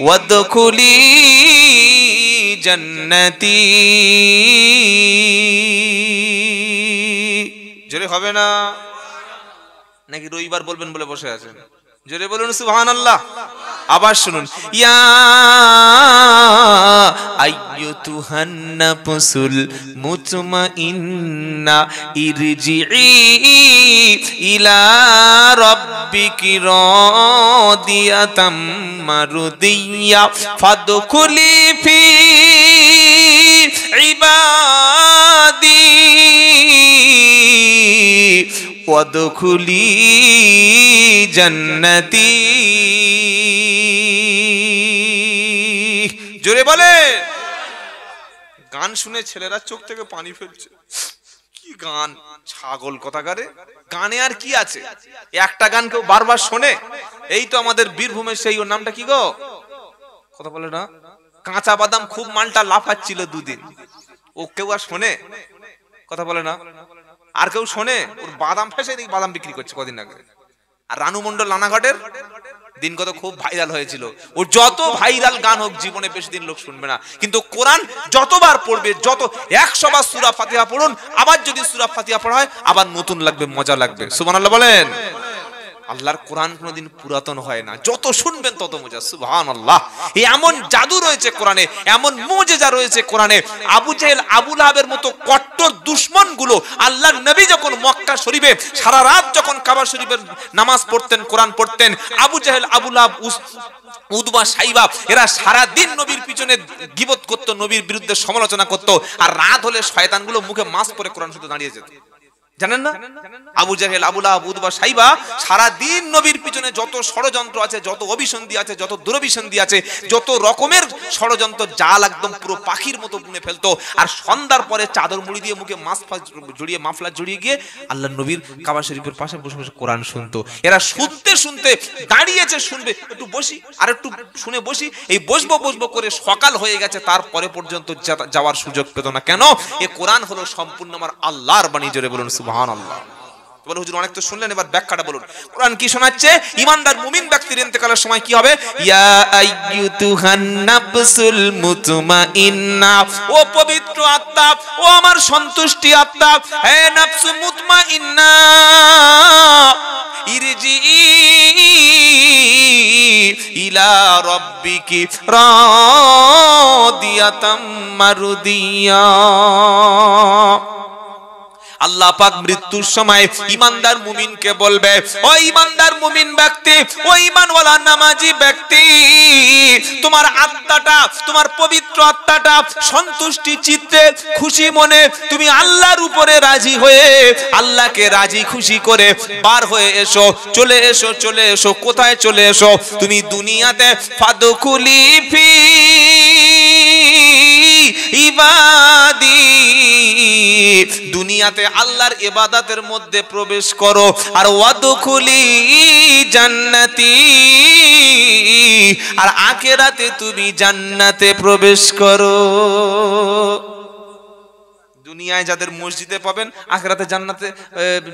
ওয়াদখুলি জান্নাতি। জোরে হবে না নাকি রবিবার বলবেন বলে বসে আছেন? জোরে বলুন সুবহানাল্লাহ। আবার শুনুন, ইয়া আইয়ুতুহান নাফসুল মুতমাইন্না ইরজিই ইলা রাব্বিকি রাদিয়াতাম মারদিয়া ফাদখুলি ফি ইবাদি ওয়াদখুলি জান্নাতি। জোরে বলে। গান শুনে ছেলেরা চোখ থেকে পানি ফেলছে। কি গান, ছাগল কথাকারে। গানে আর কি আছে? একটা গান কেউ বারবার শোনে? এই তো আমাদের বীরভূমের সেই, ওর নামটা কি গো, কথা বলে না, কাঁচা বাদাম, খুব মালটা লাফাচ্ছিল 2 দিন, ও কেউ আর শোনে? কথা বলে না। আর কেউ শোনে? ওর বাদাম ফেসে দেখি বাদাম বিক্রি করছে কদিন আগে। আর রানু মন্ডল রানাঘাটের দিন কত খুব ভাইরাল হয়েছিল। ও যত ভাইরাল গান হোক, জীবনে বেশি দিন লোক শুনবে না, কিন্তু কোরআন যতবার পড়বে, যত 100 বার সূরা ফাতিহা পড়ুন, আবার যদি সূরা ফাতিহা পড়া হয় আবার নতুন লাগবে, মজা লাগবে। সুবহানাল্লাহ বলেন। আল্লাহর কোরআন কোনদিন পুরাতন হয় না, যত শুনবেন তত মজা। সুবহানাল্লাহ। এমন জাদু রয়েছে কোরআনে, এমন মুজিজা রয়েছে কোরআনে। আবু জেহেল, আবু লাহাবের মতো কট্টর দুশমন গুলো, আল্লাহর নবী যখন মক্কা শরীফে সারা রাত যখন কাবা শরীফের নামাজ পড়তেন, কোরআন পড়তেন, আবু জেহেল, আবু লাহাব, উতবা, সাইবা, এরা সারা দিন নবীর পিছনে গীবত করত, নবীর বিরুদ্ধে সমালোচনা করত, আর রাত হলে শয়তানগুলো মুখে মাস্ক পরে কোরআন শুনতে দাঁড়িয়ে যেত। জানেন না? আবু জেহেল, আবু লাহাব, উতবা, সাইবা সারা দিন নবীর পিছনে যত ষড়যন্ত্র আছে, যত অভিসন্ধি আছে, যত দুরভিসন্ধি আছে, যত রকমের ষড়যন্ত্র, জাল একদম পুরো পাখির মতো বুনে ফেলতো। আর সন্ধ্যার পরে চাদর মুড়ি দিয়ে মুখে মাস্ক জড়িয়ে, মাফলার জড়িয়ে গিয়ে আল্লাহ নবীর কাবা শরীফের পাশে বসে বসে কোরআন শুনতো। এরা শুনতে শুনতে দাঁড়িয়েছে, শুনবে, একটু বসি, আর একটু শুনে বসি, এই বসবো বসবো করে সকাল হয়ে গেছে, তারপরে পর্যন্ত যাওয়ার সুযোগ পেত না। কেন? এ কোরআন হলো সম্পূর্ণ আমার আল্লাহর বাণী। জোরে বলুন সুবহানাল্লাহ। বলে হুজুর অনেক তো শুনলেন, এবার ব্যাখ্যাটা বলুন। কোরআন কি শোনাচ্ছে? ঈমানদার মুমিন ব্যক্তির ইন্তেকালের সময় কি হবে? ইয়া আইয়ুতুহান নাফসুল মুতমাইন্না, ও পবিত্র আত্মা, ও আমার সন্তুষ্টি আত্মা, হে নাফসু মুতমাইন্না, ইরজিই ইলা রাব্বিকি রাদিয়াতাম মারদিয়া। আল্লাহ পাক মৃত্যুর সময় ঈমানদার মুমিনকে বলবে, ও ঈমানদার মুমিন ব্যক্তি, ও ঈমানওয়ালা নামাজি ব্যক্তি, তোমার আত্মাটা, তোমার পবিত্র আত্মাটা সন্তুষ্টি চিত্তে খুশি মনে তুমি আল্লাহর উপরে রাজি হয়ে আল্লাহকে রাজি খুশি করে বার হয়ে এসো, চলে এসো, চলে এসো। কোথায় চলে এসো? তুমি দুনিয়াতে ফাদখুলি ফি ইবাদি, দুনিয়াতে আল্লাহর ইবাদতের মধ্যে প্রবেশ করো। আর ওয়াদখুলি জান্নাতি, আর আখিরাতে তুমি জান্নাতে প্রবেশ করো। দুনিয়ায় যাদের মসজিদে পাবেন, আখিরাতে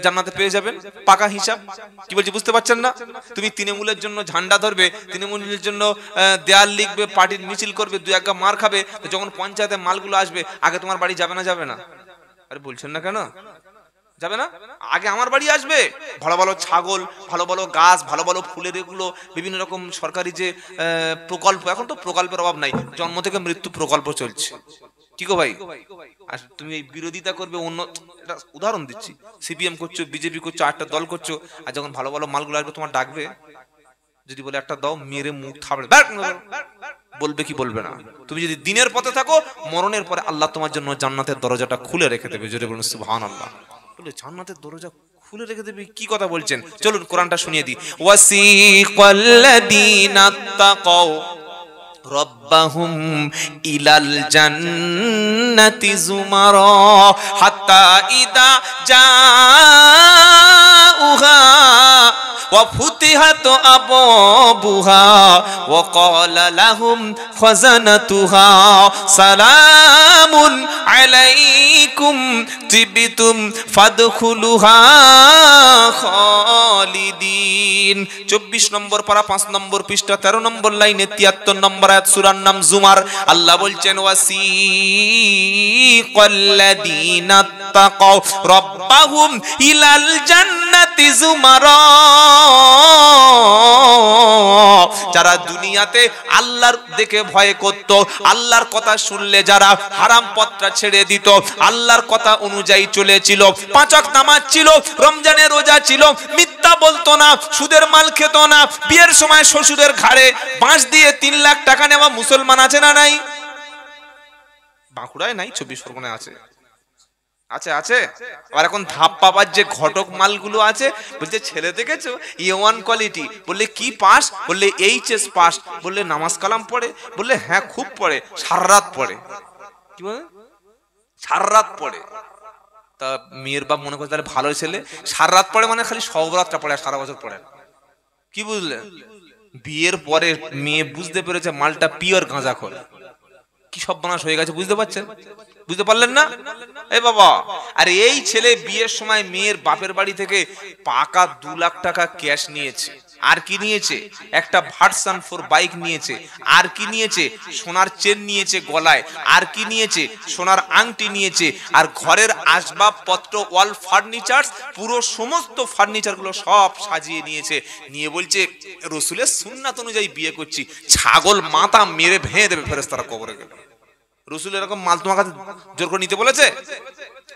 জান্নাতে পেয়ে যাবেন, পাকা হিসাব। কি বলছি বুঝতে পারছেন না? তুমি তৃণমূলের জন্য ঝান্ডা ধরবে, তৃণমূলের জন্য দেয়াল লিখবে, পার্টির মিছিল করবে, দুই একটা মার খাবে, যখন পঞ্চায়েতে মালগুলো আসবে আগে তোমার বাড়ি যাবে না? যাবে না? আরে বলছেন না কেন? যাবে না? আগে আমার বাড়ি আসবে। ভালো ভালো ছাগল, ভালো ভালো গাছ, ভালো ভালো ফুলের, এগুলো বিভিন্ন রকম সরকারি যে প্রকল্প, এখন তো প্রকল্পের অভাব নাই, জন্ম থেকে মৃত্যু প্রকল্প চলছে। কি গো ভাই, আর তুমি এই বিরোধিতা করবে অন্য, এটা উদাহরণ দিচ্ছি, সিপিএম করছো, বিজেপি করছো, 8টা দল করছো, আর যখন ভালো ভালো মালগুলো আসবে তোমার ডাকবে, যদি বলে একটা দাও, মেরে মুখ থাবড়ে বলবে কি বলবে না? তুমি যদি দিনের পথে থাকো, মরণের পরে আল্লাহ তোমার জন্য জান্নাতের দরজাটা খুলে রেখে দেবে। জোরে বলুন সুবহানাল্লাহ। বলে জান্নাতের দরজা খুলে রেখে দেবে, কি কথা বলছেন? চলুন কোরআনটা শুনিয়ে দিই। ওয়াসিকাল্লাযীনা তাকাও রব্বাহুম ইলাল জান্নাতি যুমারা হাত্তা ইদা জাউহা ওয়া ফুতিহাত আবওয়াবুহা ওয়া ক্বালা লাহুম খাযানাতুহা সালামুন আলাইকুম তিবতুম ফাদখুলুহা খালিদিন। 24 নম্বর পারা, 5 নম্বর পৃষ্ঠা, 13 নম্বর লাইনে 73 নম্বর আয়াত, সূরার নাম জুমার। আল্লাহ বলছেন ওয়াসিকাল্লাযীনা তাকাও রব্বাহুম ইলাল জান্নাতি যুমারা, যারা দুনিয়াতে আল্লাহর দেখে ভয় করত, আল্লাহর কথা শুনলে যারা হারাম পথটা ছেড়ে দিত, আল্লাহর কথা অনুযায়ী চলেছিল, 5 ওয়াক্ত নামাজ ছিল, রমজানের রোজা ছিল, মিথ্যা বলতো না, সুদের মাল খেত না, বিয়ের সময় শ্বশুরের ঘাড়ে বাঁশ দিয়ে 3 লাখ টাকা নেওয়া মুসলমান আছে না নাই? বাঁকুড়ায় নাই, 24 পরগনায় আছে, আছে আছে। আর এখন ধাপ্পাবার যে ঘটক মালগুলো আছে, বলছে ছেলে দেখেছো A1 কোয়ালিটি, বললে কি পাস? বললে HS পাস। বললে নামাজ কালাম পড়ে? বললে হ্যাঁ খুব পড়ে, সারা রাত পড়ে। কি বলে? সারা রাত পড়ে। তা মেয়ের বাপ মনে করে তাহলে ভালো ছেলে, সারা রাত পড়ে মানে খালি সবরাতটা পড়ে, সারা বছর পড়ে। কি বুঝলে? বিয়ের পরে মেয়ে বুঝতে পেরেছে মালটা পিওর গাঁজাখোর। কি সব বানাস হয়ে গেছে, বুঝতে পারছেন? বুঝতে পারলেন না? এ বাবা, আর এই ছেলে বিয়ের সময় মেয়ের বাপের বাড়ি থেকে পাকা 2 লাখ টাকা ক্যাশ নিয়েছে। আর কি নিয়েছে? একটা ভার্সন 4 বাইক নিয়েছে। আর কি নিয়েছে? সোনার চেন নিয়েছে গলায়। আর কি নিয়েছে? সোনার আংটি নিয়েছে। আর ঘরের আসবাবপত্র, ওয়াল ফার্নিচার, পুরো সমস্ত ফার্নিচার গুলো সব সাজিয়ে নিয়েছে। নিয়ে বলছে রাসূলের সুন্নাত অনুযায়ী বিয়ে করছি। ছাগল মাথা মেরে ভেঙে দেবে ফেরেশতারা কবরে গেলে। রাসূল এরকম মাল তোমার কাছে জোর করে নিতে বলেছে?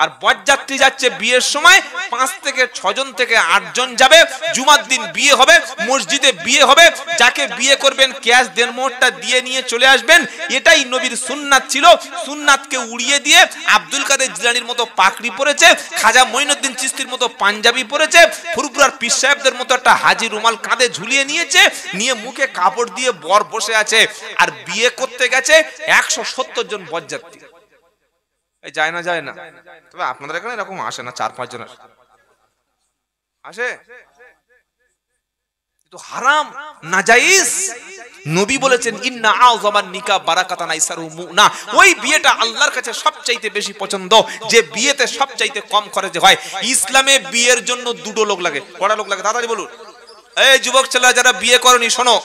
আর বরযাত্রী যাচ্ছে বিয়ের সময় 5 থেকে 6 জন থেকে 8 জন যাবে। জুমার দিন বিয়ে হবে, মসজিদে বিয়ে হবে। যাকে বিয়ে করবেন ক্যাশ দেন মোহরটা দিয়ে নিয়ে চলে আসবেন। এটাই নবীর সুন্নাত ছিল। সুন্নাতকে উড়িয়ে দিয়ে আব্দুল কাদের জিলানীর মতো পাগড়ি পরেছে, খাজা মঈনুদ্দিন চিশতির মতো পাঞ্জাবি পরেছে, ফুরফুরার পীর সাহেবদের মতো একটা হাজি রুমাল কাঁধে ঝুলিয়ে নিয়েছে, নিয়ে মুখে কাপড় দিয়ে বর বসে আছে। আর বিয়ে করতে গেছে 170 জন বরযাত্রী। যায় না, যায় না। তবে আপনাদের এখানে এরকম আসে না, 4-5 জন আসে। তো হারাম, নাজায়েজ। নবী বলেছেন ইন্না আযমান নিকাহ বারাকাতান আইসারু মুনা, ওই বিয়েটা আল্লাহর কাছে সবচাইতে বেশি পছন্দ যে বিয়েতে সবচাইতে কম খরচে হয়। ইসলামে বিয়ের জন্য দুটো লোক লাগে, কটা লোক লাগে তাড়াতাড়ি বলুন। এই যুবক ছেলেরা যারা বিয়ে করনি শোনো,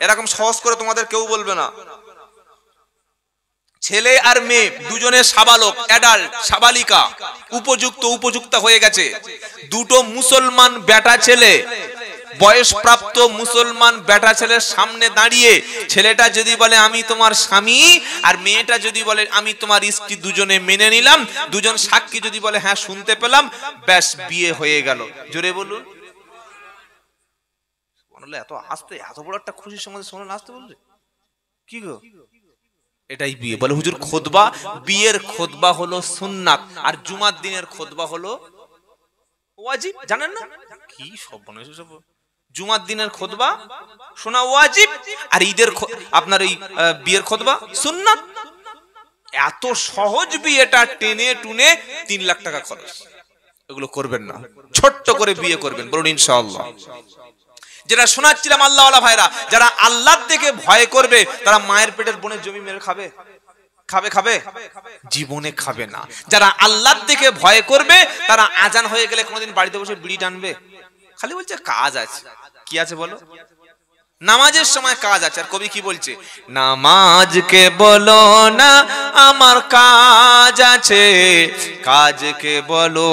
এরকম সহজ করে তোমাদের কেউ বলবে না। ছেলে আর মেয়ে দুজনে সাবালক, অ্যাডাল্ট, সাবালিকা, উপযুক্ত হয়ে গেছে। দুটো মুসলমান বেটা ছেলে, বয়সপ্রাপ্ত মুসলমান বেটা ছেলের সামনে দাঁড়িয়ে ছেলেটা যদি বলে আমি তোমার স্বামী, আর মেয়েটা যদি বলে আমি তোমার স্ত্রী, দুজনে মেনে নিলাম, দুজন সাক্ষী যদি বলে হ্যাঁ শুনতে পেলাম, ব্যাস বিয়ে হয়ে গেল। জোরে বলুন। এত আসতে, এত বড় একটা খুশির সমাজে শোনা আসতে বললে কি গো? এটাই বিয়ে। বলে হুজুর খুতবা, বিয়ের খুতবা হলো সুন্নাত, আর জুমার দিনের খুতবা হলো ওয়াজিব। জানেন না কি সব বনেছে সব? জুমার দিনের খুতবা শোনা ওয়াজিব, আর ঈদের আপনার এই বিয়ের খুতবা সুন্নাত। এত সহজ বিয়েটা টেনে টুনে 3 লাখ টাকা খরচ। এগুলো করবেন না, ছোট্ট করে বিয়ে করবেন, বলুন ইনশাআল্লাহ। যেটা শোনাচ্ছিলাম আল্লাহওয়ালা ভাইরা, যারা আল্লাহর দিকে ভয় করবে তারা মায়ের পেটের বোনের জমি মেরে খাবে? খাবে? জীবনে খাবে না। যারা আল্লাহর দিকে ভয় করবে তারা আজান হয়ে গেলে কোনোদিন বাড়িতে বসে বিড়ি টানবে? খালি বলছে কাজ আছে। কি আছে বলো? নামাজের সময় কাজ আছে। আর কবি কি বলছে? নামাজকে বলো না আমার কাজ আছে, কাজকে বলো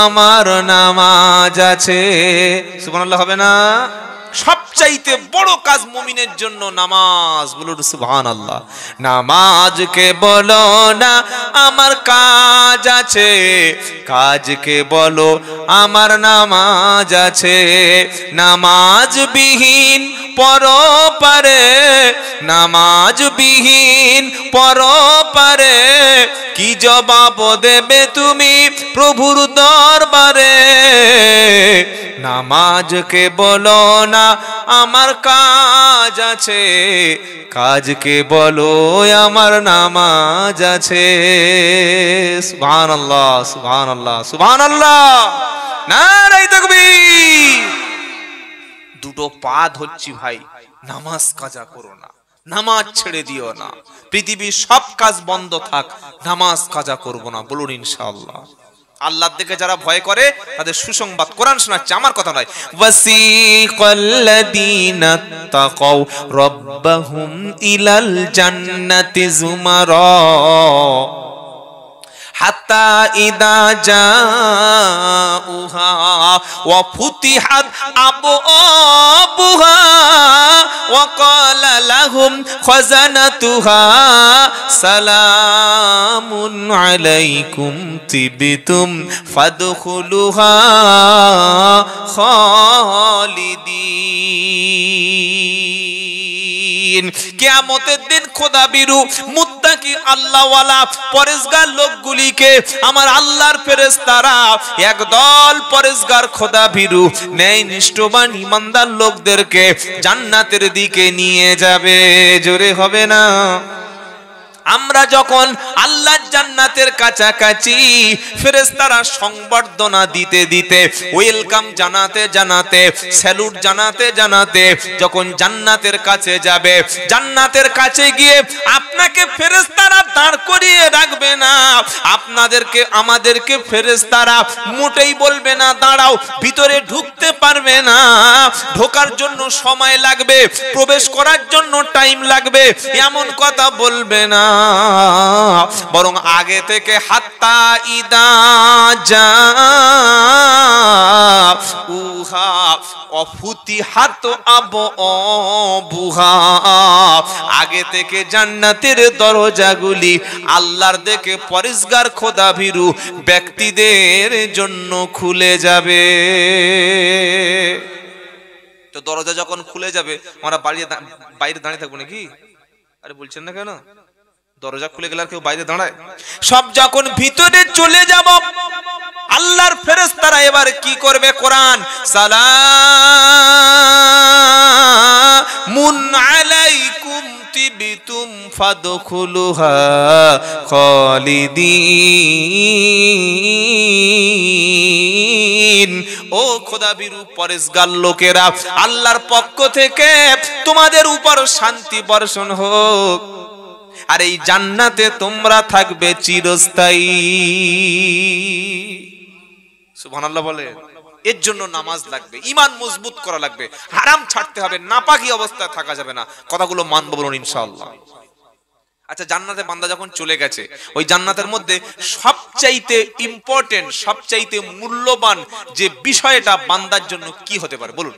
আমার নামাজ আছে। সুবহানাল্লাহ হবে না? সবচাইতে বড় কাজ মুমিনের জন্য নামাজ, বলুন সুবহানাল্লাহ। নামাজকে বলো না আমার কাজ আছে, কাজকে বলো আমার নামাজ আছে। নামাজ বিহীন পরপারে, নামাজ বিহীন পরপারে কি জবাব দেবে তুমি প্রভুর দরবারে? নামাজকে বলো না আমার কাজ আছে, কাজকে বলো আমার নামাজ আছে। সুবহানাল্লাহ, সুবহানাল্লাহ, সুবহানাল্লাহ, নারায়ে তাকবীর। দুটো পা ধরছি ভাই, নামাজ কাজা করো না, নামাজ ছেড়ে দিও না। পৃথিবীর সব কাজ বন্ধ থাক, নামাজ কাজা করব না, বলুন ইনশাআল্লাহ। আল্লাহর দিকে যারা ভয় করে তাদের সুসংবাদ কোরআন শোনাচ্ছে, আমার কথা নয়। ওয়াসিকাল্লাযীনা তাকাউ রাব্বাহুম ইলাল জান্নাতি যুমারা হাত্তা ইদা জাউহা ওয়া ফুতিহাত আবওয়াবুহা ওয়া ক্বালা লাহুম খাযানাতুহা সালামুন আলাইকুম তিবতুম ফাদখুলুহা খালিদিন। কিয়ামতের দিন খোদা বিরু মুত্তাকি আল্লাহওয়ালা পরেজগার লোকগুলিকে আমার আল্লাহর ফেরেশতারা একদল পরেজগার খোদা বিরু ন্যায় নিষ্ঠবান ঈমানদার লোকদেরকে জান্নাতের দিকে নিয়ে যাবে। জোরে হবে না? আমরা যখন আল্লাহর জান্নাতের কাছাকাছি, ফেরেশতারা সংবর্ধনা দিতে দিতে, ওয়েলকাম জানাতে জানাতে, স্যালুট জানাতে জানাতে যখন জান্নাতের কাছে যাবে, জান্নাতের কাছে গিয়ে আপনাকে ফেরেশতারা দাঁড় করিয়ে রাখবে না। আপনাদেরকে আমাদেরকে ফেরেশতারা মোটেই বলবে না দাঁড়াও, ভিতরে ঢুকতে পারবে না, ঢোকার জন্য সময় লাগবে, প্রবেশ করার জন্য টাইম লাগবে, এমন কথা বলবে না। বরং আগে থেকে হাত্তা ইদা জাউহা ওয়া ফুতিহাত আবওয়াবুহা, আগে থেকে জান্নাতের দরজাগুলি আল্লাহর দিকে পরেজগার খোদা ভীরু ব্যক্তিদের জন্য খুলে যাবে। তো দরজা যখন খুলে যাবে আমরা বাইরে দাঁড়িয়ে থাকবো নাকি? আরে বলছেন না কেন? দরজা খুলে গেলে আর কেউ বাইরে দাঁড়ায়? সব যখন ভিতরে চলে যাব, আল্লাহর ফেরেশতারা এবার কি করবে? কোরআন সালামুন আলাইকুম তিবতুম ফাদখুলুহা খালিদিন ও খোদাভীরু পরেশগার লোকেরা, আল্লাহর পক্ষ থেকে তোমাদের উপর শান্তি বর্ষণ হোক, আর এই জান্নাতে তোমরা থাকবে চিরস্থায়ী। সুবহানাল্লাহ বলে। এর জন্য নামাজ লাগবে, ঈমান মজবুত করা লাগবে, হারাম ছাড়তে হবে, নাপাকি অবস্থায় থাকা যাবে না। কথাগুলো মানবো বলুন ইনশাআল্লাহ। আচ্ছা, জান্নাতে বান্দা যখন চলে গেছে, ওই জান্নাতের মধ্যে সবচাইতে ইম্পর্টেন্ট, সবচাইতে মূল্যবান যে বিষয়টা বান্দার জন্য কি হতে পারে বলুন?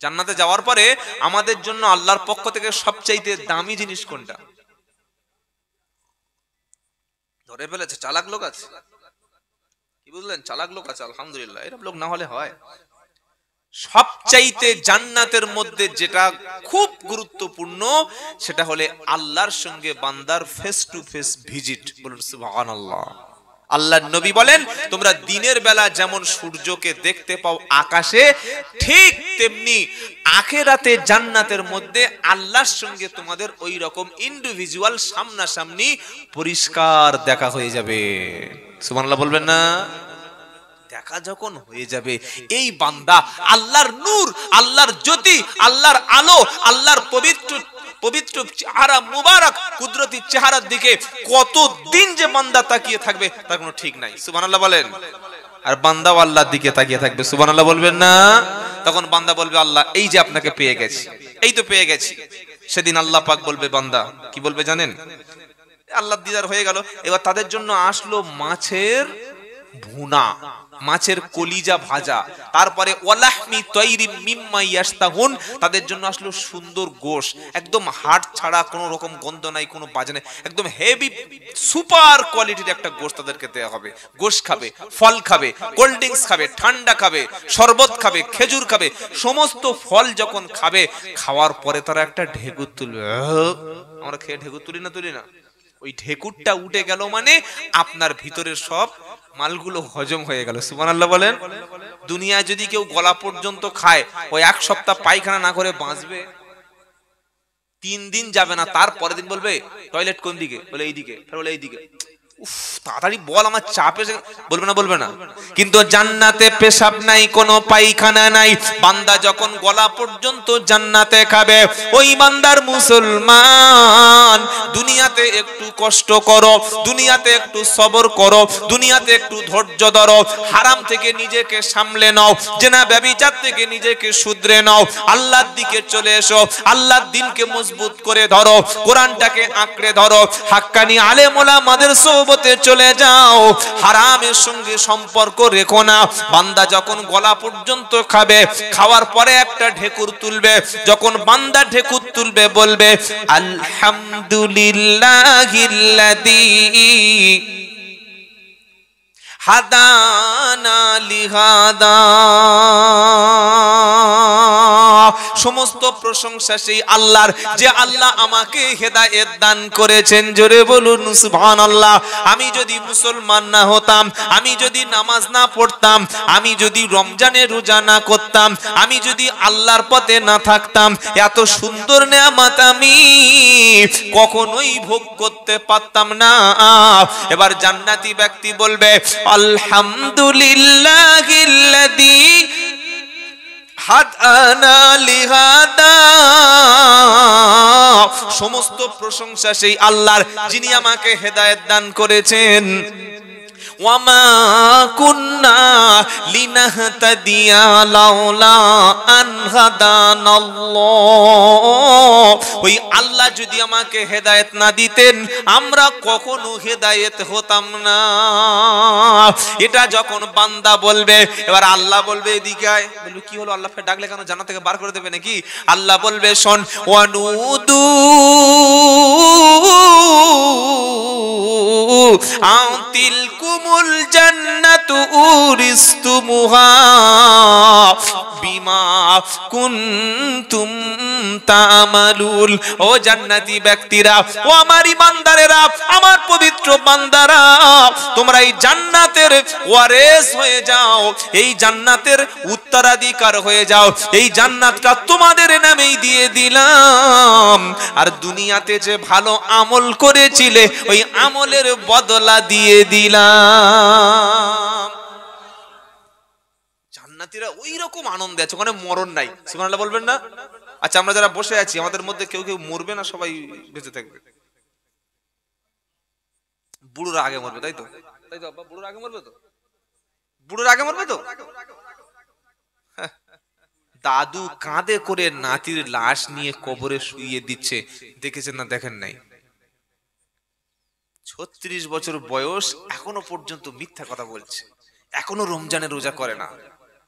জান্নাতে যাওয়ার পরে আমাদের জন্য আল্লাহর পক্ষ থেকে সবচাইতে দামি জিনিস কোনটা? ধরে ফেলেছে, চালাক লোক আছে। কি বুঝলেন? চালাক লোক আছে, আলহামদুলিল্লাহ। এরকম লোক না হলে হয়। সবচাইতে জান্নাতের মধ্যে যেটা খুব গুরুত্বপূর্ণ, সেটা হলে আল্লাহর সঙ্গে বান্দার ফেস টু ফেস ভিজিট। বলুন সুবহানাল্লাহ। আল্লাহর নবী বলেন, তোমরা দিনের বেলা যেমন সূর্যকে দেখতে পাও আকাশে, ঠিক তেমনি আখিরাতে জান্নাতের মধ্যে আল্লাহর সঙ্গে তোমাদের ওই রকম ইন্ডিভিজুয়াল সামনাসামনি পরিষ্কার দেখা হয়ে যাবে। সুবহানাল্লাহ বলবেন না? দেখা যখন হয়ে যাবে, এই বান্দা আল্লাহর নূর, আল্লাহর জ্যোতি, আল্লাহর আলো, আল্লাহর পবিত্র পবিত্র চেহারা মুবারক কুদরতি চেহারার দিকে কতদিন যে বান্দা তাকিয়ে থাকবে তার কোনো ঠিক নাই। সুবহানাল্লাহ বলেন। আর বান্দাও আল্লাহর দিকে তাকিয়ে থাকবে। সুবহানাল্লাহ বলবেন না? তখন বান্দা বলবে, আল্লাহ এই যে আপনাকে পেয়ে গেছি, এই তো পেয়ে গেছি। সেদিন আল্লাহ পাক বলবে, বান্দা কি বলবে জানেন? আল্লাহ দিদার হয়ে গেল। এবার তাদের জন্য আসলো মাছের ভুনা, মাছের কলিজা ভাজা, তারপরে ওয়ালাহমি তাইরিন মিম্মা ইয়াশতাহুন, তাদের জন্য আসলো সুন্দর গোশত, একদম হাড় ছাড়া, কোনো রকম গন্ধ নাই, কোনো বাজে নাই, একদম হেভি সুপার কোয়ালিটির একটা গোশত তাদেরকে দেওয়া হবে। গোশত খাবে, ফল খাবে, কোল্ড ড্রিঙ্কস খাবে, ঠান্ডা খাবে, শরবত খাবে, খেজুর খাবে, সমস্ত ফল যখন খাবে, খাওয়ার পরে তারা একটা ঢেকুর তুলবে। আমরা খেয়ে ঢেকুর তুলি না? ওই ঢেকুরটা উঠে গেল মানে আপনার ভিতরের সব মালগুলো হজম হয়ে গেল। সুবহানাল্লাহ বলেন। দুনিয়ায় যদি কেউ গলা পর্যন্ত খায়, ওই এক সপ্তাহ পায়খানা না করে বাঁচবে? 3 দিন যাবে না, তারপরের দিন বলবে টয়লেট কোন দিকে? বলে এইদিকে। বলে এইদিকে। উফ, তাড়াতাড়ি বল, আমার চাপে। বলবে না? কিন্তু জান্নাতে পেশাব নাই, কোনো পায়খানা নাই। বান্দা যখন গলা পর্যন্ত জান্নাতে খাবে, ওই বান্দার মুসলমান দুনিয়াতে একটু কষ্ট করো, দুনিয়াতে একটু সবর করো, দুনিয়াতে একটু ধৈর্য ধরো, হারাম থেকে নিজেকে সামলে নাও, জেনা ব্যভিচার থেকে নিজেকে শুধরে নাও, আল্লাহর দিকে চলে এসো, আল্লাহর দ্বীনকে মজবুত করে ধরো, কোরআনটাকে আঁকড়ে ধরো, হাক্কানি আলেম ওলামাদের সোহবতে চলে যাও, হারামের সঙ্গে সম্পর্ক রেখো না। বান্দা যখন গলা পর্যন্ত খাবে, খাওয়ার পরে একটা ঢেকুর তুলবে, যখন বান্দা ঢেকুর তুলবে বলবে, আলহামদুলিল্লাহিল্লাযী হাদানা লিহাদা। সমস্ত প্রশংসা সেই আল্লাহর, যে আল্লাহ আমাকে হেদায়েত দান করেছেন। জোরে বলুন সুবহানাল্লাহ। আমি যদি মুসলমান না হতাম, আমি যদি নামাজ না পড়তাম, আমি যদি রমজানে রোজা না করতাম, আমি যদি আল্লাহর পথে না থাকতাম, এত সুন্দর নেয়ামত আমি কখনোই ভোগ করতে পারতাম না। এবার জান্নাতি ব্যক্তি বলবে, আলহামদুলিল্লাহিল্লাযী হাদানা লিহাদা। সমস্ত প্রশংসা সেই আল্লাহর, যিনি আমাকে হেদায়েত দান করেছেন। ওয়ামা কুন্না লিনাহতাদিয়া লাউলা আন হাদানাল্লাহ। ওই আল্লাহ যদি আমাকে হেদায়েত না দিতেন, আমরা কখনো হেদায়েত হতাম না। এটা যখন বান্দা বলবে, এবার আল্লাহ বলবে, এদিকে আয়। বলবে কি হলো? আল্লাহ ডাকলে কেন? জান্নাত থেকে বার করে দেবে নাকি? আল্লাহ বলবে, শোন, ওয়ানুদু আতিল কুমুল জান্নাতু উরিস্তুমুহা বিমা কুনতুম তা'মালুন। ও জান্নাতি ব্যক্তিরা, ও আমার ঈমানদারেরা, আমার পবিত্র বান্দারা, তোমরা এই জান্নাতের ওয়ারিস হয়ে যাও, এই জান্নাতের উত্তরাধিকার হয়ে যাও। এই জান্নাতটা তোমাদের নামেই দিয়ে দিলাম, আর দুনিয়াতে যে ভালো আমল করেছিলে, ওই আমলের বদলা দিয়ে দিলাম। জান্নাতীরা ওই রকম আনন্দে আছে, ওখানে মরণ নাই। সুবহানাল্লাহ বলবেন না? আচ্ছা, আমরা যারা বসে আছি আমাদের মধ্যে কেউ কেউ মরবে না, সবাই বেঁচে থাকবে? বুড়োরা আগে মরবে, তাই তো? তাই তো আব্বা, বুড়োরা আগে মরবে তো? বুড়োরা আগে মরবে তো? হ্যাঁ। দাদু কাঁধে করে নাতির লাশ নিয়ে কবরে শুইয়ে দিচ্ছে, দেখেছেন না দেখেন নাই? 36 বছর বয়স, এখনো পর্যন্ত মিথ্যা কথা বলছে, এখনো রমজানের রোজা করে না,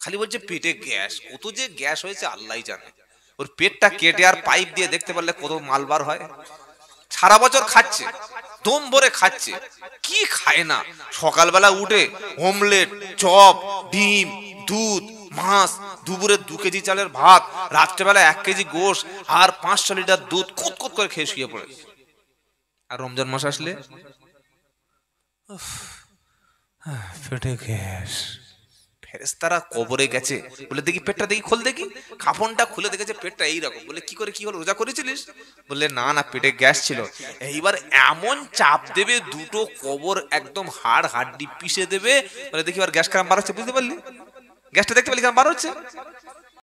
খালি বলছে পেটে গ্যাস। কত যে গ্যাস হয়েছে আল্লাহই জানে। ওর পেটটা কেটে আর পাইপ দিয়ে দেখতে পারলে কত মালবার হয়। সারা বছর খাচ্ছে, দম ভরে খাচ্ছে, কি খায় না? সকালবেলা উঠে অমলেট, চপ, ডিম, দুধ, মাছ, দুপুরে 2 কেজি চালের ভাত, রাত্রেবেলা 1 কেজি গোশত আর 500 লিটার দুধ কুত কুত করে খেয়ে শুয়ে পড়ে। আর রমজান মাস আসলে পেটে গ্যাস। ফেরেশতারা কবরে গেছে, বলে দেখি পেটটা দেখি, খোল দেখি। কাফনটা খুলে দেখেছে পেটটা এইরকম। বলে কি করে, কি হলো, রোজা করেছিলিস? বললে না না, পেটে গ্যাস ছিল। এইবার এমন চাপ দেবে, দুটো কবর একদম হাড় হাড্ডি পিষে দেবে। বলে দেখি আর গ্যাস কেমন বার হচ্ছে, বুঝতে পারলি? গ্যাসটা দেখতে পারলি কেমন বার হচ্ছে?